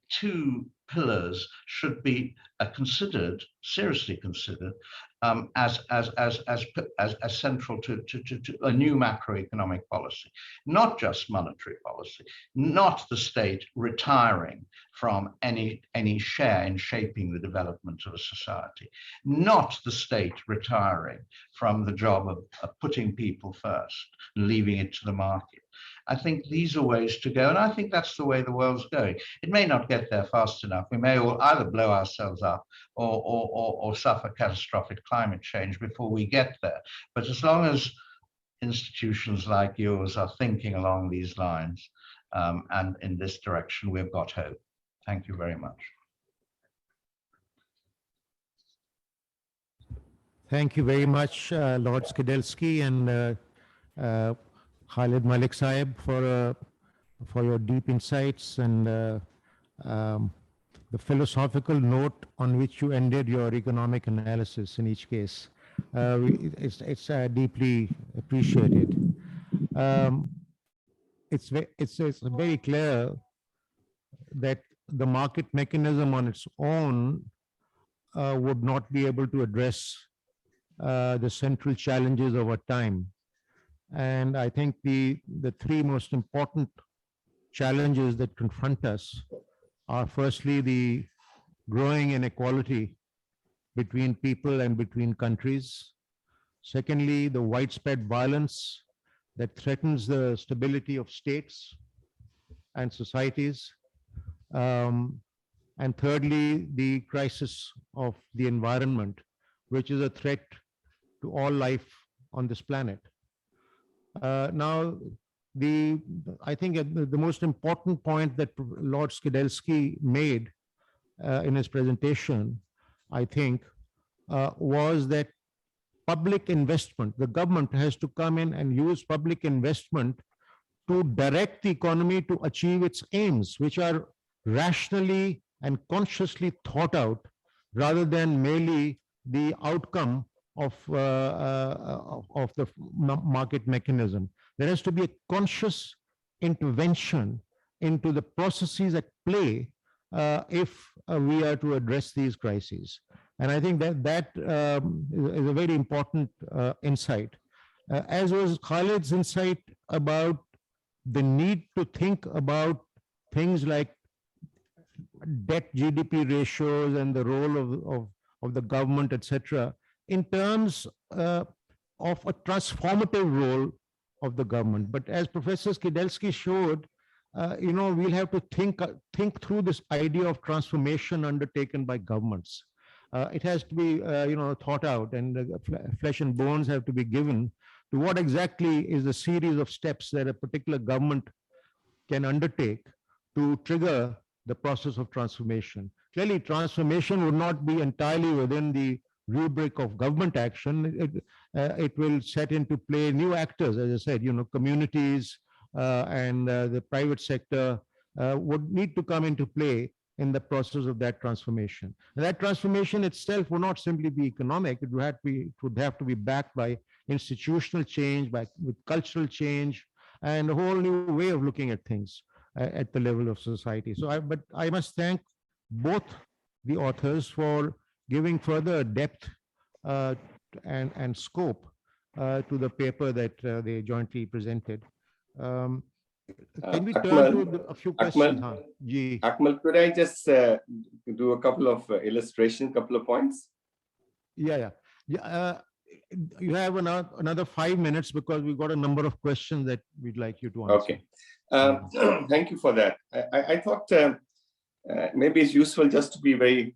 two pillars should be considered, seriously considered, as central to a new macroeconomic policy, not just monetary policy, not the state retiring from any share in shaping the development of a society, not the state retiring from the job of putting people first and leaving it to the market. I think these are ways to go, and I think that's the way the world's going. It may not get there fast enough. We may all either blow ourselves up or suffer catastrophic climate change before we get there. But as long as institutions like yours are thinking along these lines and in this direction, we've got hope. Thank you very much. Thank you very much, Lord Skidelsky and Khalid Malik Saib for your deep insights and the philosophical note on which you ended your economic analysis in each case. It's deeply appreciated. It's very clear that the market mechanism on its own would not be able to address the central challenges of our time. And I think the three most important challenges that confront us are firstly the growing inequality between people and between countries. Secondly, the widespread violence that threatens the stability of states and societies. And thirdly, the crisis of the environment, which is a threat to all life on this planet. Now, I think the most important point that Lord Skidelsky made in his presentation, I think, was that public investment, the government has to come in and use public investment to direct the economy to achieve its aims, which are rationally and consciously thought out rather than merely the outcome of the market mechanism. There has to be a conscious intervention into the processes at play if we are to address these crises. And I think that is a very important insight, as was Khalid's insight about the need to think about things like debt GDP ratios and the role of the government, etc., in terms of a transformative role of the government. But as Professor Skidelsky showed, we'll have to think through this idea of transformation undertaken by governments. It has to be, thought out, and flesh and bones have to be given to what exactly is the series of steps that a particular government can undertake to trigger the process of transformation. Clearly, transformation would not be entirely within the rubric of government action. It will set into play new actors, as I said, communities and the private sector would need to come into play in the process of that transformation. And that transformation itself will not simply be economic. It would have to be backed by institutional change, with cultural change, and a whole new way of looking at things at the level of society. But I must thank both the authors for giving further depth and scope to the paper that they jointly presented. Can we turn to a few questions? Akmal, could I just do a couple of illustrations, couple of points? Yeah. You have another 5 minutes because we've got a number of questions that we'd like you to answer. Okay. Thank you for that. I thought maybe it's useful just to be very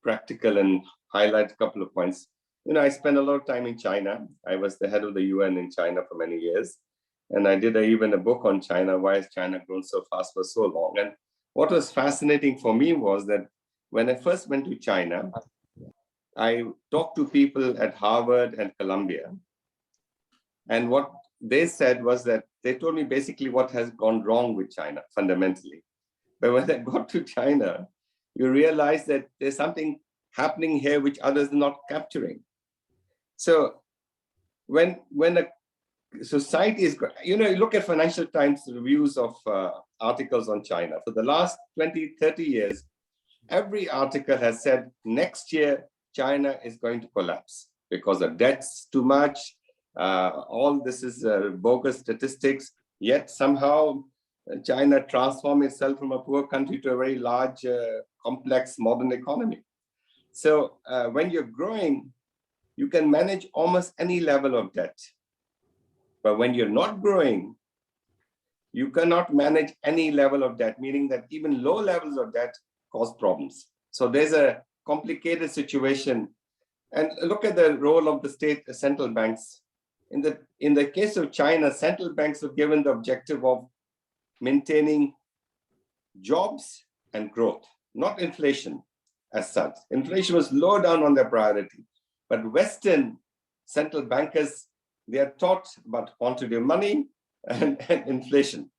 practical and highlight a couple of points. I spent a lot of time in China. I was the head of the UN in China for many years. And I did even a book on China, why has China grown so fast for so long? And what was fascinating for me was that when I first went to China, I talked to people at Harvard and Columbia. And what they said was that they told me basically what has gone wrong with China fundamentally. But when I got to China, you realize that there's something happening here which others are not capturing. So when a society is, you look at Financial Times reviews of articles on China. For the last 20, 30 years, every article has said next year, China is going to collapse because the debt's too much. All this is bogus statistics, yet somehow China transformed itself from a poor country to a very large, complex, modern economy. So when you're growing, you can manage almost any level of debt. But when you're not growing, you cannot manage any level of debt, meaning that even low levels of debt cause problems. So there's a complicated situation. And look at the role of the state central banks. In the case of China, central banks have given the objective of maintaining jobs and growth, not inflation as such. Inflation was low down on their priority. But Western central bankers, they are taught about quantitative money and inflation.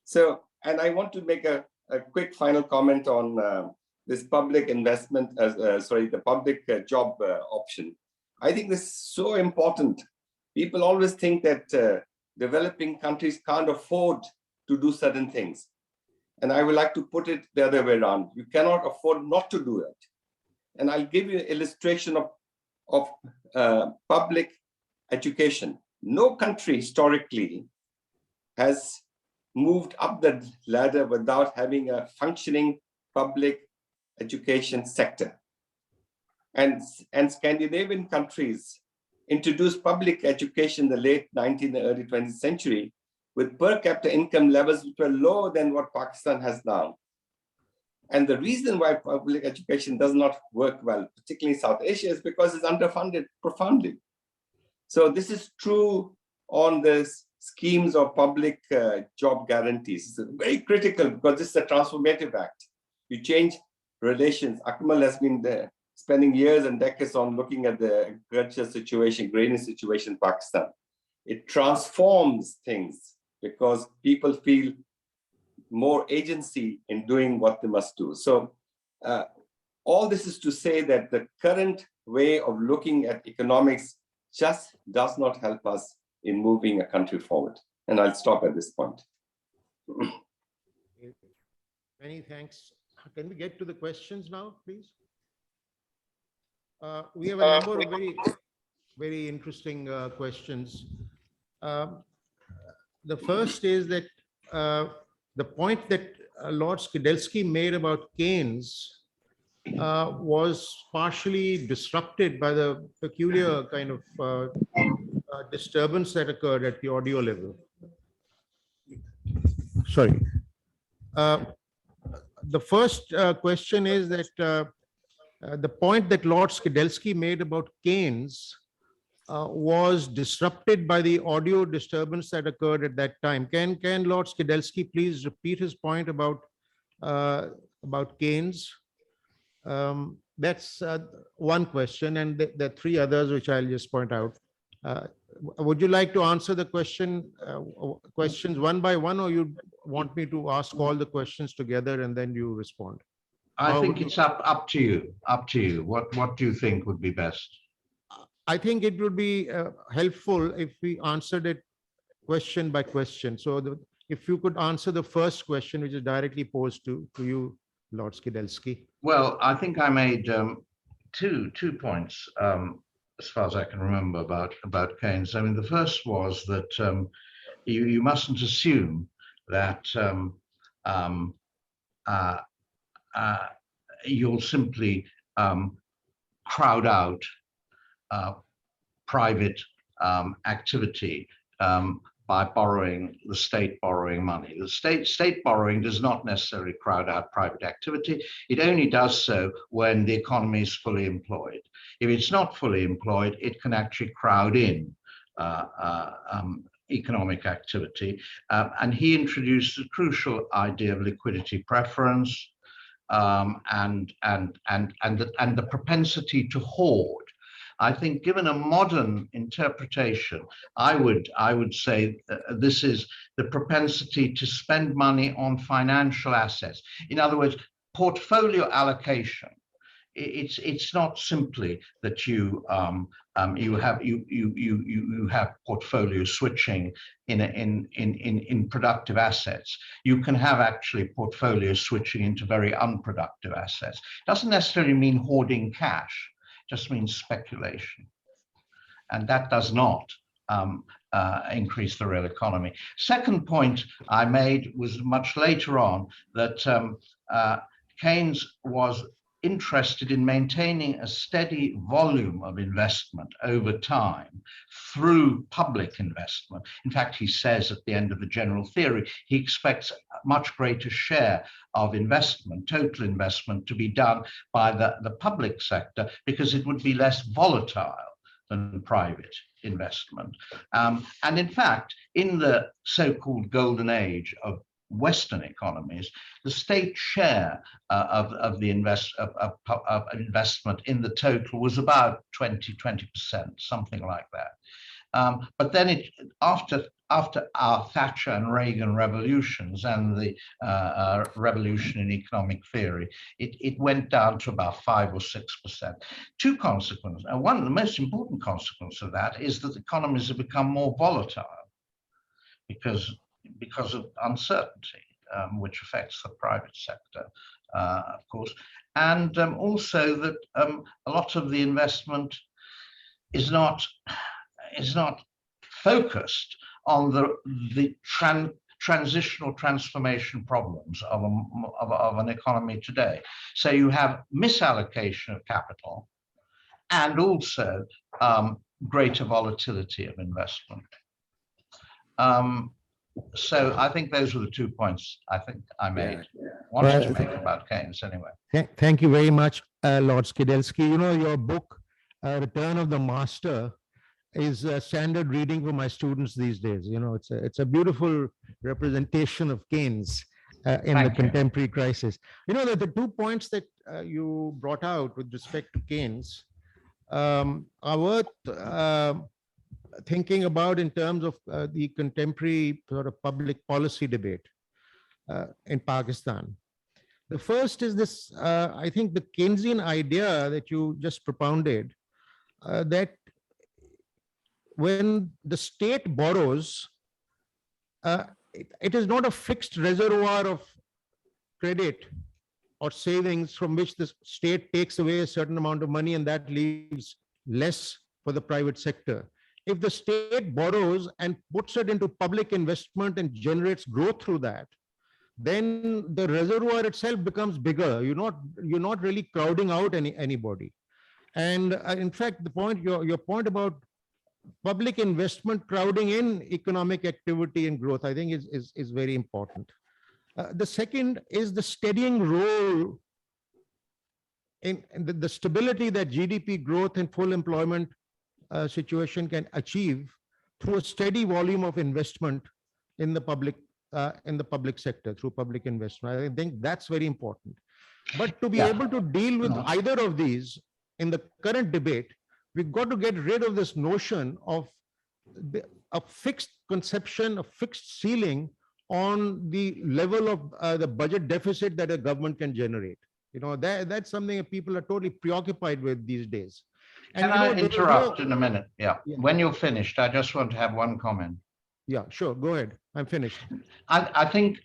So, and I want to make a quick final comment on this public investment, the public job option. I think this is so important. People always think that developing countries can't afford to do certain things. And I would like to put it the other way around. You cannot afford not to do it. And I'll give you an illustration of public education. No country historically has moved up the ladder without having a functioning public education sector. And Scandinavian countries introduced public education in the late 19th and early 20th century with per capita income levels which were lower than what Pakistan has now. And the reason why public education does not work well, particularly in South Asia, is because it's underfunded profoundly. So this is true on the schemes of public job guarantees. It's very critical because this is a transformative act. You change relations. Akmal has been there, spending years and decades on looking at the agriculture situation, grain situation in Pakistan. It transforms things because people feel more agency in doing what they must do. So all this is to say that the current way of looking at economics just does not help us in moving a country forward. And I'll stop at this point. Many thanks. Can we get to the questions now, please? We have a number of very interesting questions. The first is that the point that Lord Skidelsky made about Keynes was partially disrupted by the peculiar kind of disturbance that occurred at the audio level. Sorry. The first question is that the point that Lord Skidelsky made about Keynes was disrupted by the audio disturbance that occurred at that time. Can Lord Skidelsky please repeat his point about Keynes? That's one question, and there are three others which I'll just point out. Would you like to answer the questions one by one, or you want me to ask all the questions together and then you respond? I think it's up to you. Up to you. What do you think would be best? I think it would be helpful if we answered it question by question. So if you could answer the first question, which is directly posed to you, Lord Skidelsky. Well, I think I made two points as far as I can remember about Keynes. I mean, the first was that you mustn't assume that you'll simply crowd out private activity by the state borrowing money. The state borrowing does not necessarily crowd out private activity. It only does so when the economy is fully employed. If it's not fully employed, it can actually crowd in economic activity. And he introduced the crucial idea of liquidity preference and the propensity to hoard. I think, given a modern interpretation, I would say this is the propensity to spend money on financial assets. In other words, portfolio allocation. It's not simply that you have portfolio switching in productive assets. You can have actually portfolio switching into very unproductive assets. Doesn't necessarily mean hoarding cash. Just means speculation, and that does not increase the real economy. Second point I made was much later on, that Keynes was interested in maintaining a steady volume of investment over time through public investment. In fact, he says at the end of the general theory, he expects a much greater share of investment, total investment, to be done by the public sector, because it would be less volatile than private investment. And in fact, in the so-called golden age of Western economies, the state share of investment in the total was about 20%, something like that. But then after our Thatcher and Reagan revolutions and the revolution in economic theory, it went down to about 5 or 6%. Two consequences, and one of the most important consequences of that is that economies have become more volatile because of uncertainty, which affects the private sector, of course, and also that a lot of the investment is not focused on the transitional transformation problems of an economy today. So you have misallocation of capital and also greater volatility of investment. So I think those were the 2 points I think I made. Wanted to make about Keynes anyway. Thank you very much, Lord Skidelsky. You know, your book, Return of the Master, is standard reading for my students these days. You know, it's a beautiful representation of Keynes in the contemporary crisis. You know, the 2 points that you brought out with respect to Keynes are worth thinking about in terms of the contemporary sort of public policy debate in Pakistan. The first is this, I think the Keynesian idea that you just propounded, that when the state borrows, it is not a fixed reservoir of credit or savings from which the state takes away a certain amount of money and that leaves less for the private sector. If the state borrows and puts it into public investment and generates growth through that, then the reservoir itself becomes bigger. You're not really crowding out anybody. And in fact, your point about public investment crowding in economic activity and growth, I think is very important. The second is the steadying role in the stability that GDP growth and full employment situation can achieve through a steady volume of investment in the public sector through public investment. I think that's very important. But to be able to deal with either of these in the current debate, we've got to get rid of this notion of a fixed conception, a fixed ceiling on the level of the budget deficit that a government can generate. You know, that's something that people are totally preoccupied with these days. And can I interrupt in a minute? Yeah. When you're finished, I just want to have one comment. Yeah, sure. Go ahead. I'm finished. I think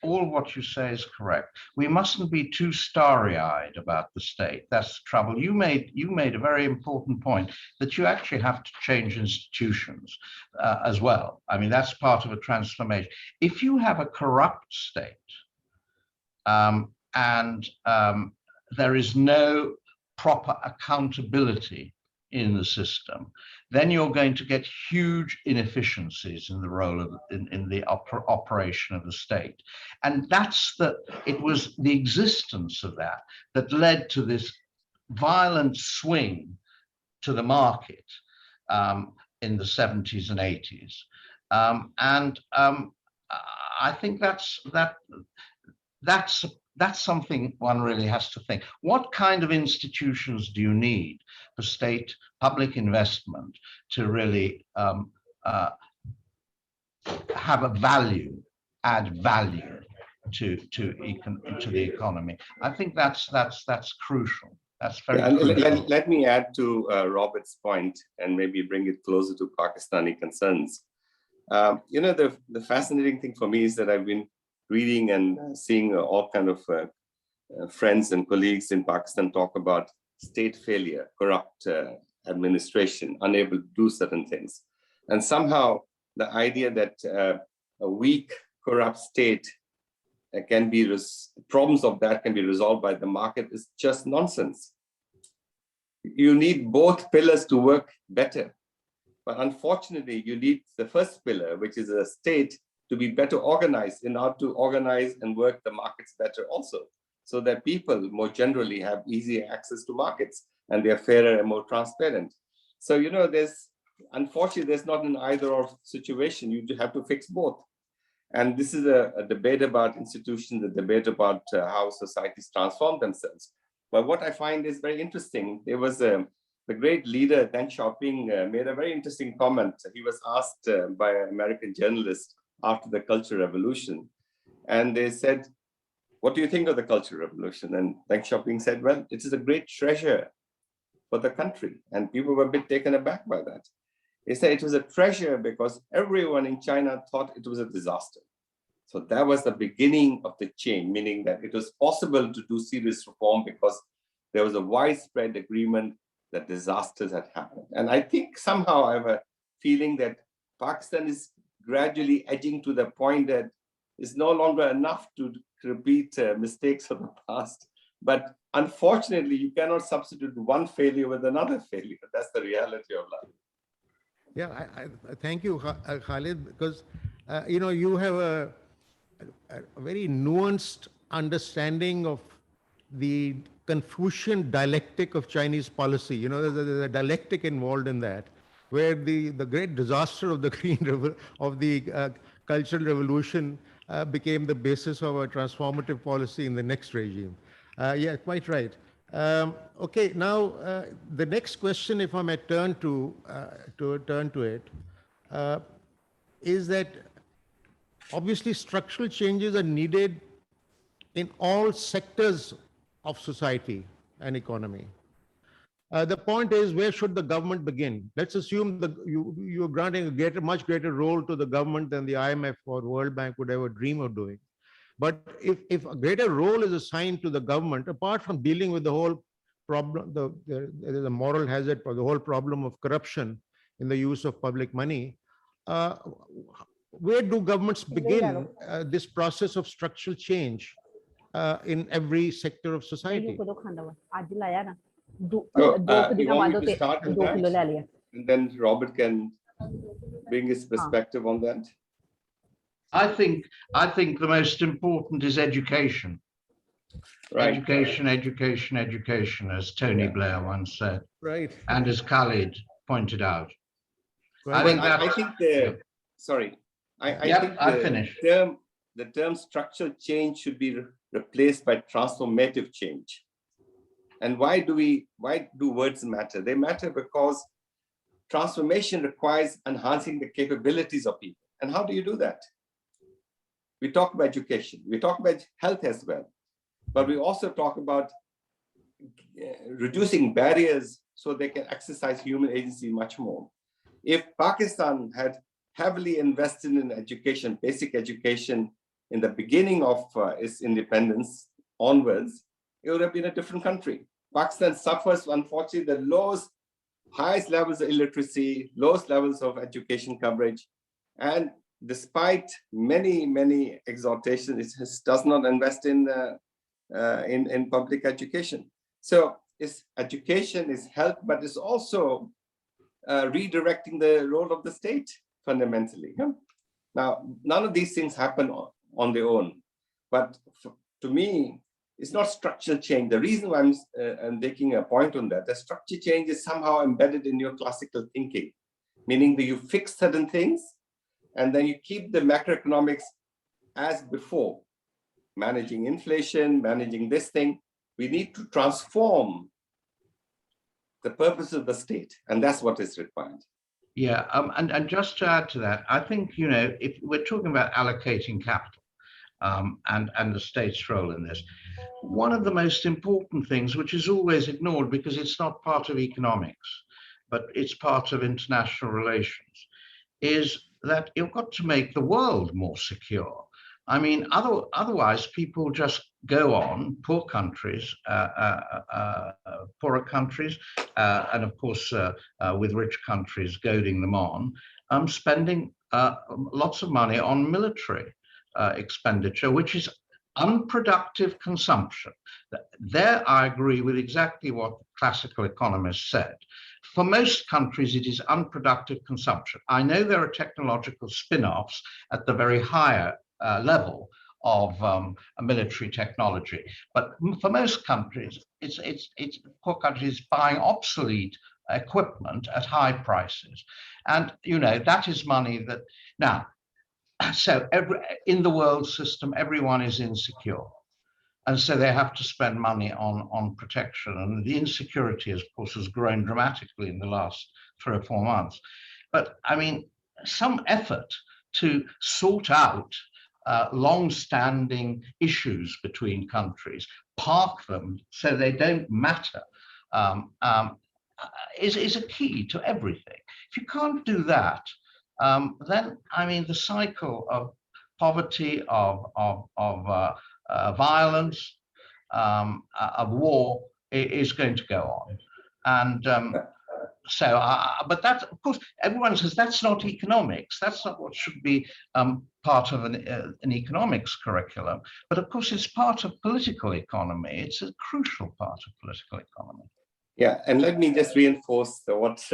all what you say is correct. We mustn't be too starry-eyed about the state. That's the trouble. You made a very important point that you actually have to change institutions as well. I mean, that's part of a transformation. If you have a corrupt state and there is no proper accountability in the system, then you're going to get huge inefficiencies in the role of in the operation of the state. And it was the existence of that led to this violent swing to the market in the 70s and 80s. I think that's something one really has to think. What kind of institutions do you need for state public investment to really have a value, add value to the economy? I think that's crucial. That's very crucial. Let me add to Robert's point and maybe bring it closer to Pakistani concerns. You know, the fascinating thing for me is that I've been reading and seeing all kind of friends and colleagues in Pakistan talk about state failure, corrupt administration, unable to do certain things. And somehow the idea that a weak, corrupt state problems of that can be resolved by the market is just nonsense. You need both pillars to work better. But unfortunately, you need the first pillar, which is a state, to be better organized in order to organize and work the markets better also, so that people more generally have easier access to markets and they're fairer and more transparent. So, you know, unfortunately, there's not an either or situation. You have to fix both. And this is a debate about institutions, a debate about how societies transform themselves. But what I find is very interesting. There was the great leader, Deng Xiaoping, made a very interesting comment. He was asked by an American journalist after the Cultural Revolution. And they said, what do you think of the Cultural Revolution? And Deng Xiaoping said, well, it is a great treasure for the country. And people were a bit taken aback by that. He said it was a treasure because everyone in China thought it was a disaster. So that was the beginning of the change, meaning that it was possible to do serious reform because there was a widespread agreement that disasters had happened. And I think somehow I have a feeling that Pakistan is gradually edging to the point that it's no longer enough to repeat mistakes of the past. But unfortunately, you cannot substitute one failure with another failure. That's the reality of life. Yeah, I thank you, Khalid, because you know, you have a very nuanced understanding of the Confucian dialectic of Chinese policy. You know, there's a dialectic involved in that, where the great disaster of the Cultural Revolution became the basis of a transformative policy in the next regime. Yeah, quite right. Okay, now the next question, if I may turn to it, is that obviously structural changes are needed in all sectors of society and economy. The point is, where should the government begin? Let's assume that you're granting a much greater role to the government than the IMF or World Bank would ever dream of doing. But if a greater role is assigned to the government, apart from dealing with the whole problem, there is a moral hazard for the whole problem of corruption in the use of public money, where do governments begin this process of structural change in every sector of society? You want me to start with that? And then Robert can bring his perspective on that. I think the most important is education. Right. Education, education, education, as Tony Blair once said, Right. and as Khalid pointed out. Right. I think the sorry, I think the term structural change should be replaced by transformative change. And why do words matter? They matter because transformation requires enhancing the capabilities of people. And how do you do that? We talk about education, we talk about health as well, but we also talk about reducing barriers so they can exercise human agency much more. If Pakistan had heavily invested in education, basic education, in the beginning of its independence onwards, it would have been a different country. Pakistan suffers, unfortunately, the highest levels of illiteracy, lowest levels of education coverage, and despite many exhortations, it does not invest in public education. So education is health, but it's also redirecting the role of the state fundamentally. Now, none of these things happen on their own, but to me, it's not structural change. The reason why I'm making a point on that, the structure change is somehow embedded in your classical thinking, meaning that you fix certain things and then you keep the macroeconomics as before, managing inflation, managing this thing. We need to transform the purpose of the state, and that's what is required. Yeah, and just to add to that, I think, if we're talking about allocating capital and the state's role in this, one of the most important things, which is always ignored because it's not part of economics, but it's part of international relations, is that you've got to make the world more secure. I mean, otherwise people just go on, poor countries, poorer countries, and of course with rich countries goading them on, spending lots of money on military expenditure, which is unproductive consumption. There I agree with exactly what classical economists said. For most countries, it is unproductive consumption. I know there are technological spin-offs at the very higher level of military technology, but for most countries, it's poor countries buying obsolete equipment at high prices, and that is money that now. So in the world system, everyone is insecure. And so they have to spend money on protection. And the insecurity, of course, has grown dramatically in the last 3 or 4 months. But I mean, some effort to sort out long-standing issues between countries, park them so they don't matter, is a key to everything. If you can't do that, then I mean the cycle of poverty, of violence, of war is going to go on, and but that, of course, everyone says that's not economics. That's not what should be part of an economics curriculum. But of course, it's part of political economy. It's a crucial part of political economy. Yeah, and let me just reinforce what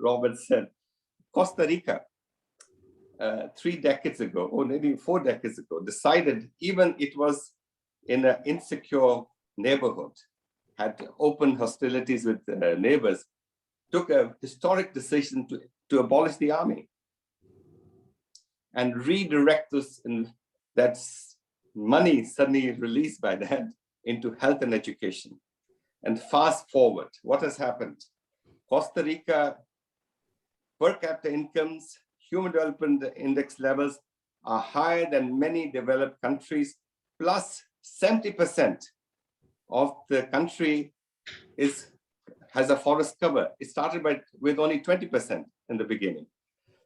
Robert said. Costa Rica, 3 decades ago, or maybe 4 decades ago, decided, even it was in an insecure neighborhood, had open hostilities with neighbors, took a historic decision to abolish the army and redirect this, and that's money suddenly released by that into health and education. And fast forward, what has happened? Costa Rica per capita incomes, human development index levels are higher than many developed countries, plus 70% of the country has a forest cover. It started with only 20% in the beginning.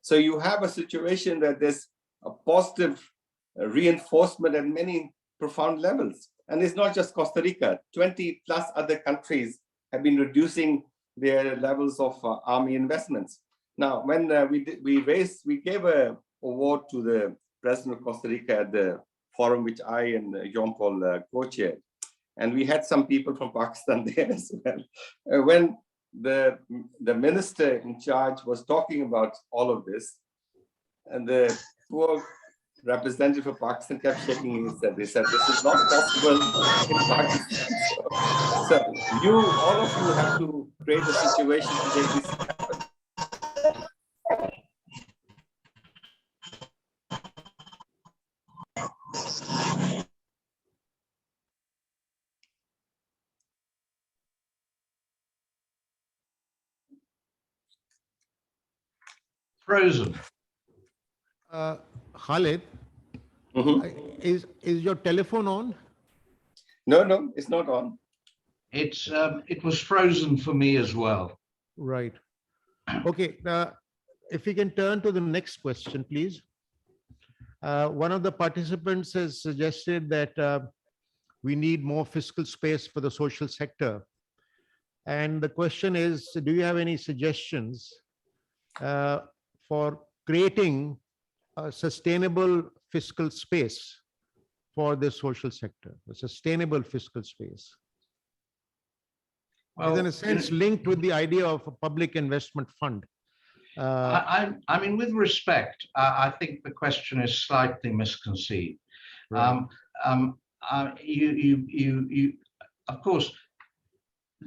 So you have a situation that there's a positive reinforcement at many profound levels. And it's not just Costa Rica, 20 plus other countries have been reducing their levels of army investments. Now, when we gave an award to the president of Costa Rica at the forum which I and Jean-Paul co-chaired. And we had some people from Pakistan there as well. When the minister in charge was talking about all of this, and the poor representative of Pakistan kept shaking his head. They said, this is not possible in Pakistan. So all of you have to create a situation to make this happen. Frozen. Khalid, is your telephone on? No, it's not on. It was frozen for me as well. Right. Okay. If we can turn to the next question, please. One of the participants has suggested that we need more fiscal space for the social sector. And the question is, do you have any suggestions for creating a sustainable fiscal space for the social sector, a sustainable fiscal space? Well, is in a sense linked with the idea of a public investment fund. I mean, with respect, I think the question is slightly misconceived. Right. Of course,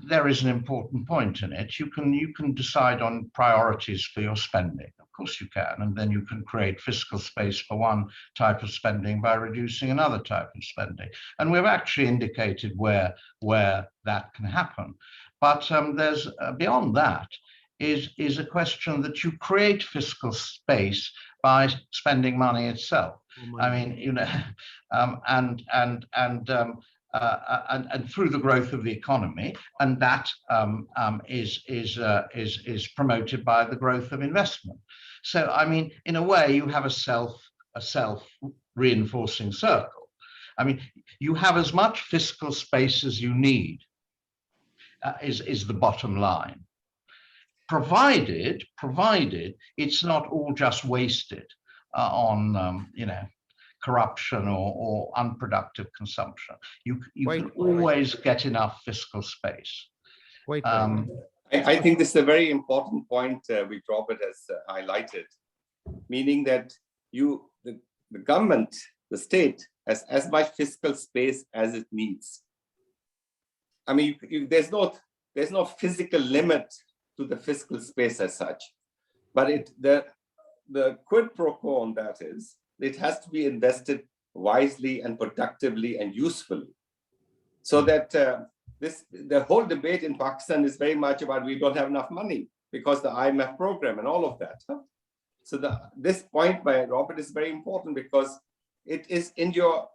there is an important point in it. You can decide on priorities for your spending. Of course you can, and then you can create fiscal space for one type of spending by reducing another type of spending. And we've actually indicated where that can happen. But there's beyond that is a question that you create fiscal space by spending money itself. I mean, you know, and through the growth of the economy, and that is promoted by the growth of investment. So, I mean, in a way, you have a self-reinforcing circle. I mean, you have as much fiscal space as you need, is the bottom line, provided it's not all just wasted on you know, corruption or unproductive consumption. You can always get enough fiscal space. I think this is a very important point which Robert has highlighted, meaning that the government, the state, has as much fiscal space as it needs. I mean, there's no physical limit to the fiscal space as such, but the quid pro quo on that is it has to be invested wisely and productively and usefully, so that the whole debate in Pakistan is very much about we don't have enough money because the IMF program and all of that. So this point by Robert is very important because it is in your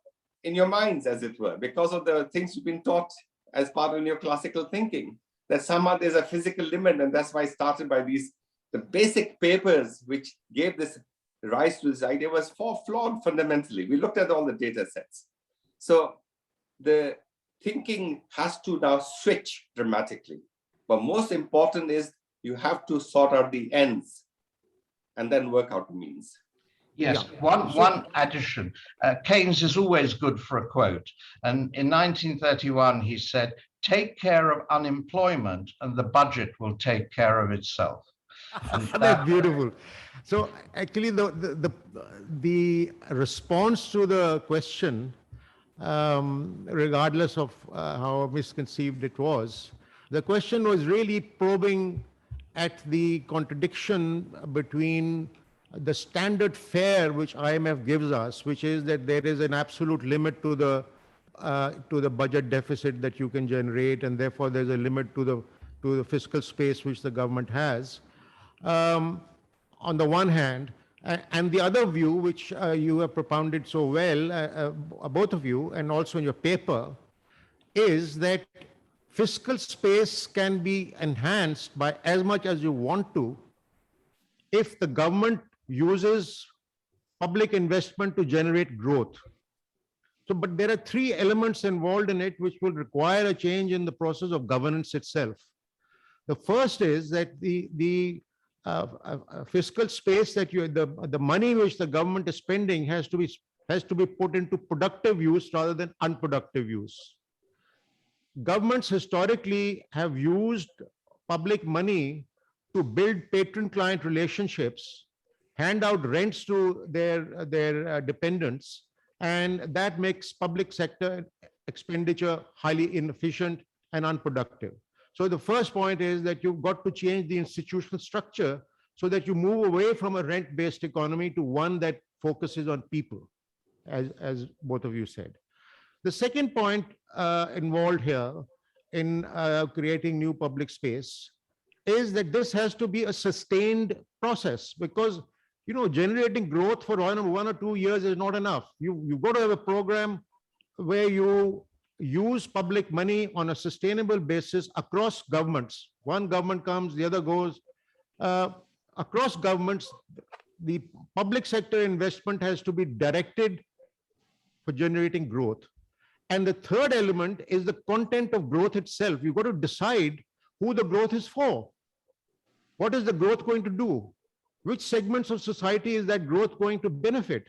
minds, as it were, because of the things you've been taught as part of your classical thinking, that somehow there's a physical limit, and that's why I started by the basic papers which gave this rise to this idea was flawed fundamentally. We looked at all the data sets. So the thinking has to now switch dramatically. But most important is you have to sort out the ends and then work out the means. Yes, one addition. Keynes is always good for a quote. And in 1931, he said, "Take care of unemployment and the budget will take care of itself." That's beautiful. So actually, the response to the question, regardless of how misconceived it was, the question was really probing at the contradiction between the standard fare which IMF gives us, which is that there is an absolute limit to the budget deficit that you can generate, and therefore there's a limit to the fiscal space which the government has. On the one hand, and the other view, which you have propounded so well, both of you, and also in your paper, is that fiscal space can be enhanced by as much as you want to if the government uses public investment to generate growth. So, but there are three elements involved in it which will require a change in the process of governance itself. The first is that the fiscal space that the money which the government is spending has to be put into productive use rather than unproductive use. Governments historically have used public money to build patron-client relationships, hand out rents to their dependents, and that makes public sector expenditure highly inefficient and unproductive. So the first point is that you've got to change the institutional structure so that you move away from a rent-based economy to one that focuses on people, as both of you said. The second point involved here in creating new public space is that this has to be a sustained process, because generating growth for 1 or 2 years is not enough. You've got to have a program where you use public money on a sustainable basis across governments. One government comes, the other goes. Across governments, the public sector investment has to be directed for generating growth. And the third element is the content of growth itself. You've got to decide who the growth is for. What is the growth going to do? Which segments of society is that growth going to benefit?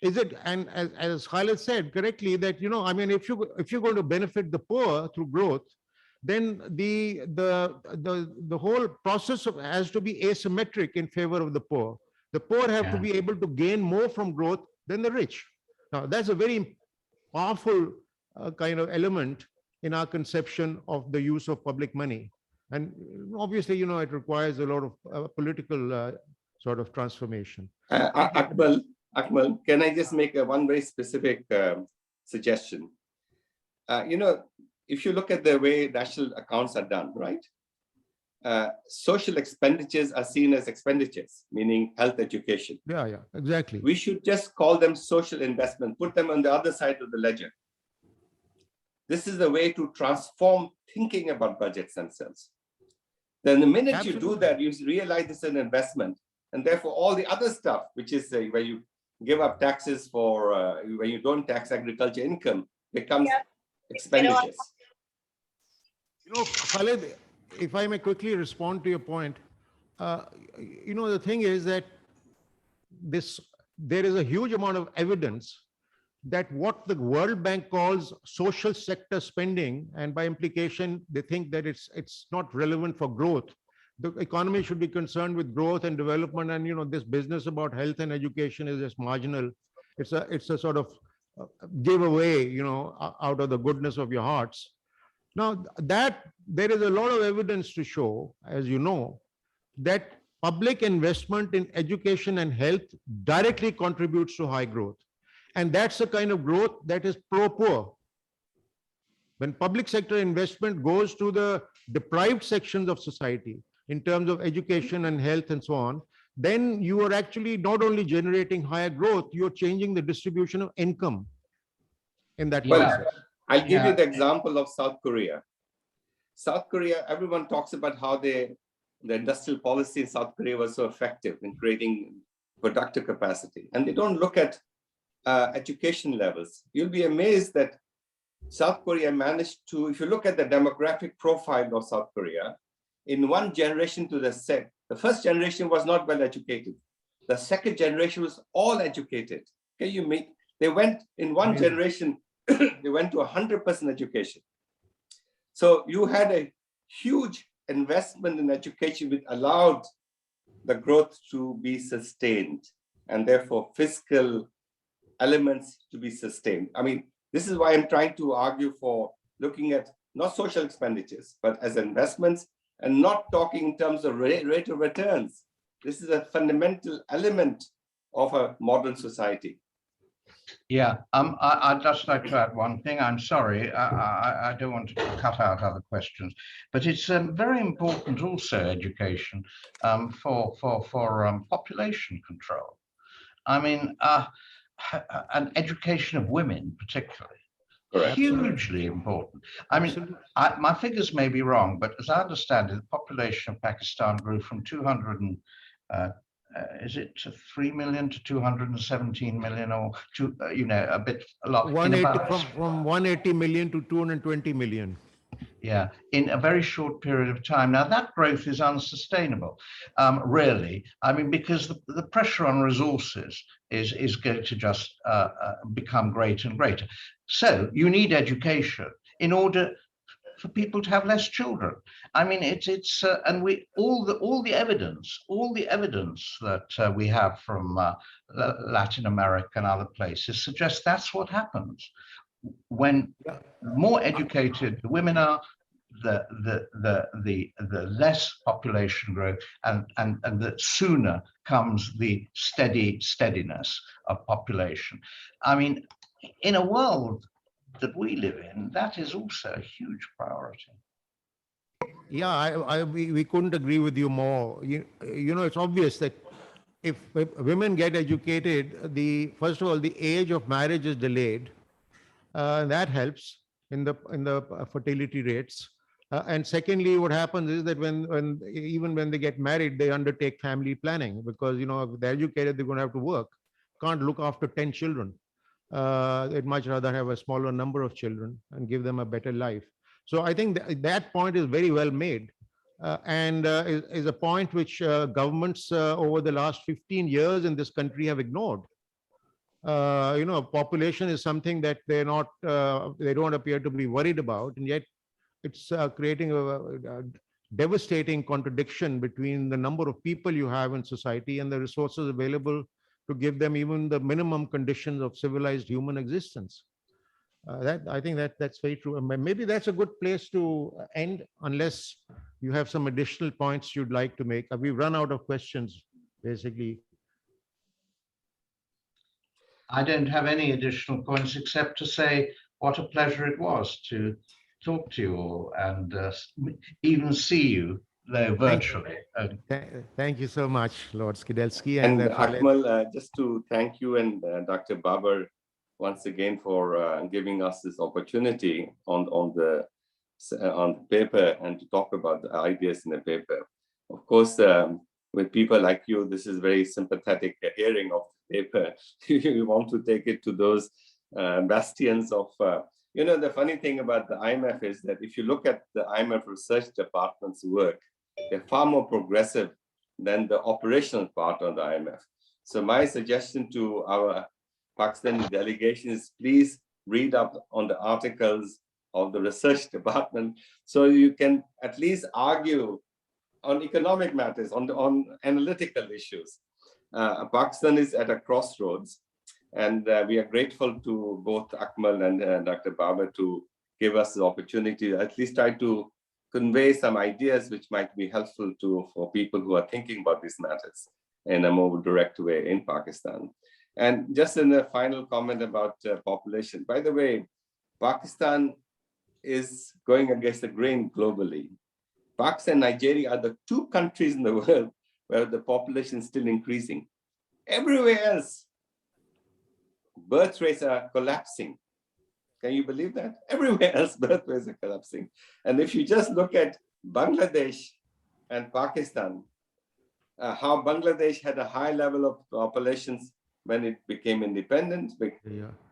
Is it, and as Khalid said correctly, that if you're going to benefit the poor through growth, then the whole process has to be asymmetric in favor of the poor. The poor have to be able to gain more from growth than the rich. Now, that's a very powerful kind of element in our conception of the use of public money. And obviously, it requires a lot of political sort of transformation. Akmal, can I just make one very specific suggestion? If you look at the way national accounts are done, right? Social expenditures are seen as expenditures, meaning health, education. Yeah, exactly. We should just call them social investment, put them on the other side of the ledger. This is the way to transform thinking about budgets themselves. Then the minute Absolutely. you do that, you realize it's an investment. And therefore, all the other stuff, which is where you give up taxes for, when you don't tax agriculture income, becomes expenditures. Khalid, if I may quickly respond to your point, the thing is that there is a huge amount of evidence that what the World Bank calls social sector spending, and by implication, they think that it's not relevant for growth. The economy should be concerned with growth and development, and this business about health and education is just marginal. It's a sort of giveaway, out of the goodness of your hearts. Now, that there is a lot of evidence to show, as you know, that public investment in education and health directly contributes to high growth. And that's the kind of growth that is pro-poor. When public sector investment goes to the deprived sections of society in terms of education and health and so on, then you are actually not only generating higher growth, you're changing the distribution of income in that process. I'll give you the example of South Korea. South Korea, everyone talks about how the industrial policy in South Korea was so effective in creating productive capacity. And they don't look at education levels. You'll be amazed that South Korea managed to, if you look at the demographic profile of South Korea, in one generation to the first generation was not well educated. The second generation was all educated. Okay, they went in one generation, they went to 100% education. So you had a huge investment in education which allowed the growth to be sustained, and therefore fiscal elements to be sustained. I mean, this is why I'm trying to argue for looking at not social expenditures, but as investments, and not talking in terms of rate of returns. This is a fundamental element of a modern society. Yeah, I'd just like to add one thing. I'm sorry, I don't want to cut out other questions, but it's very important also, education, for population control. I mean, and education of women particularly. Correct. Hugely important. I mean, my figures may be wrong, but as I understand it, the population of Pakistan grew from 3 million to 217 million, or a lot. From 180 million to 220 million. Yeah, in a very short period of time. Now that growth is unsustainable, really. I mean, because the pressure on resources is going to just become greater and greater. So you need education in order for people to have less children. I mean, and we all the evidence that we have from Latin America and other places suggests that's what happens when more educated the women are. The less population growth, and the sooner comes the steadiness of population. I mean, in a world that we live in, that is also a huge priority. Yeah, we couldn't agree with you more. You know, it's obvious that if women get educated, first of all, the age of marriage is delayed. That helps in the fertility rates. And secondly, what happens is that even when they get married, they undertake family planning because, you know, if they're educated, they're going to have to work. Can't look after 10 children. They'd much rather have a smaller number of children and give them a better life. So I think that point is very well made, and is a point which governments over the last 15 years in this country have ignored. You know, population is something that they don't appear to be worried about, and yet it's creating a devastating contradiction between the number of people you have in society and the resources available to give them even the minimum conditions of civilized human existence. I think that's very true. And maybe that's a good place to end, unless you have some additional points you'd like to make. We've run out of questions, basically. I don't have any additional points except to say what a pleasure it was to talk to you all and even see you, though virtually. Thank you so much, Lord Skidelsky. And Akmal, just to thank you and Dr. Babar once again for giving us this opportunity on the paper and to talk about the ideas in the paper. Of course, with people like you, this is very sympathetic hearing of the paper. You want to take it to those bastions of, you know, the funny thing about the IMF is that if you look at the IMF research department's work, they're far more progressive than the operational part of the IMF. So my suggestion to our Pakistani delegation is please read up on the articles of the research department so you can at least argue on economic matters, on analytical issues. Pakistan is at a crossroads, and we are grateful to both Akmal and Dr. Babar to give us the opportunity to at least try to convey some ideas which might be helpful for people who are thinking about these matters in a more direct way in Pakistan. And just in a final comment about population, by the way, Pakistan is going against the grain globally. Pakistan and Nigeria are the two countries in the world where the population is still increasing. Everywhere else, birth rates are collapsing. Can you believe that? Everywhere else, birth rates are collapsing. And if you just look at Bangladesh and Pakistan, how Bangladesh had a high level of populations when it became independent,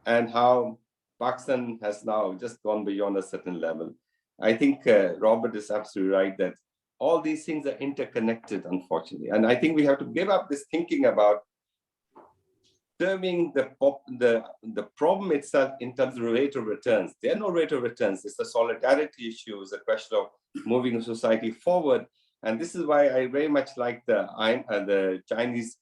and how Pakistan has now just gone beyond a certain level. I think Robert is absolutely right that all these things are interconnected, unfortunately. And I think we have to give up this thinking about terming the problem itself in terms of rate of returns. There are no rate of returns. It's a solidarity issue. It's a question of moving society forward. And this is why I very much like the Chinese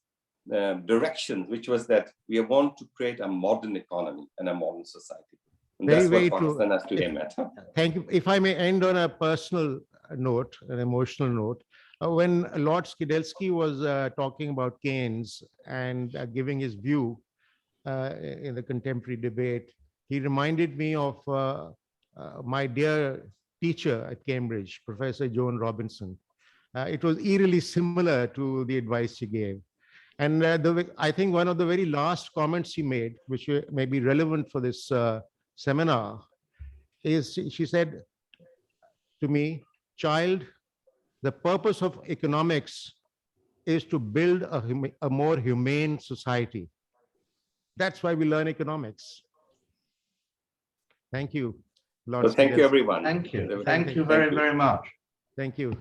direction, which was that we want to create a modern economy and a modern society. And that's what Pakistan has to aim at. Thank you. If I may end on a personal note, an emotional note, when Lord Skidelsky was talking about Keynes and giving his view in the contemporary debate, he reminded me of my dear teacher at Cambridge, Professor Joan Robinson. It was eerily similar to the advice she gave. And I think one of the very last comments she made, which may be relevant for this seminar, is she said to me, "Child, the purpose of economics is to build a more humane society. That's why we learn economics." Thank you, Lord. Well, thank you, everyone. Thank you. Thank you very, very much. Thank you.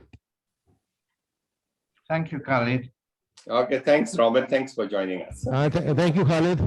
Thank you, Khalid. Okay, thanks, Robert. Thanks for joining us. Thank you, Khalid.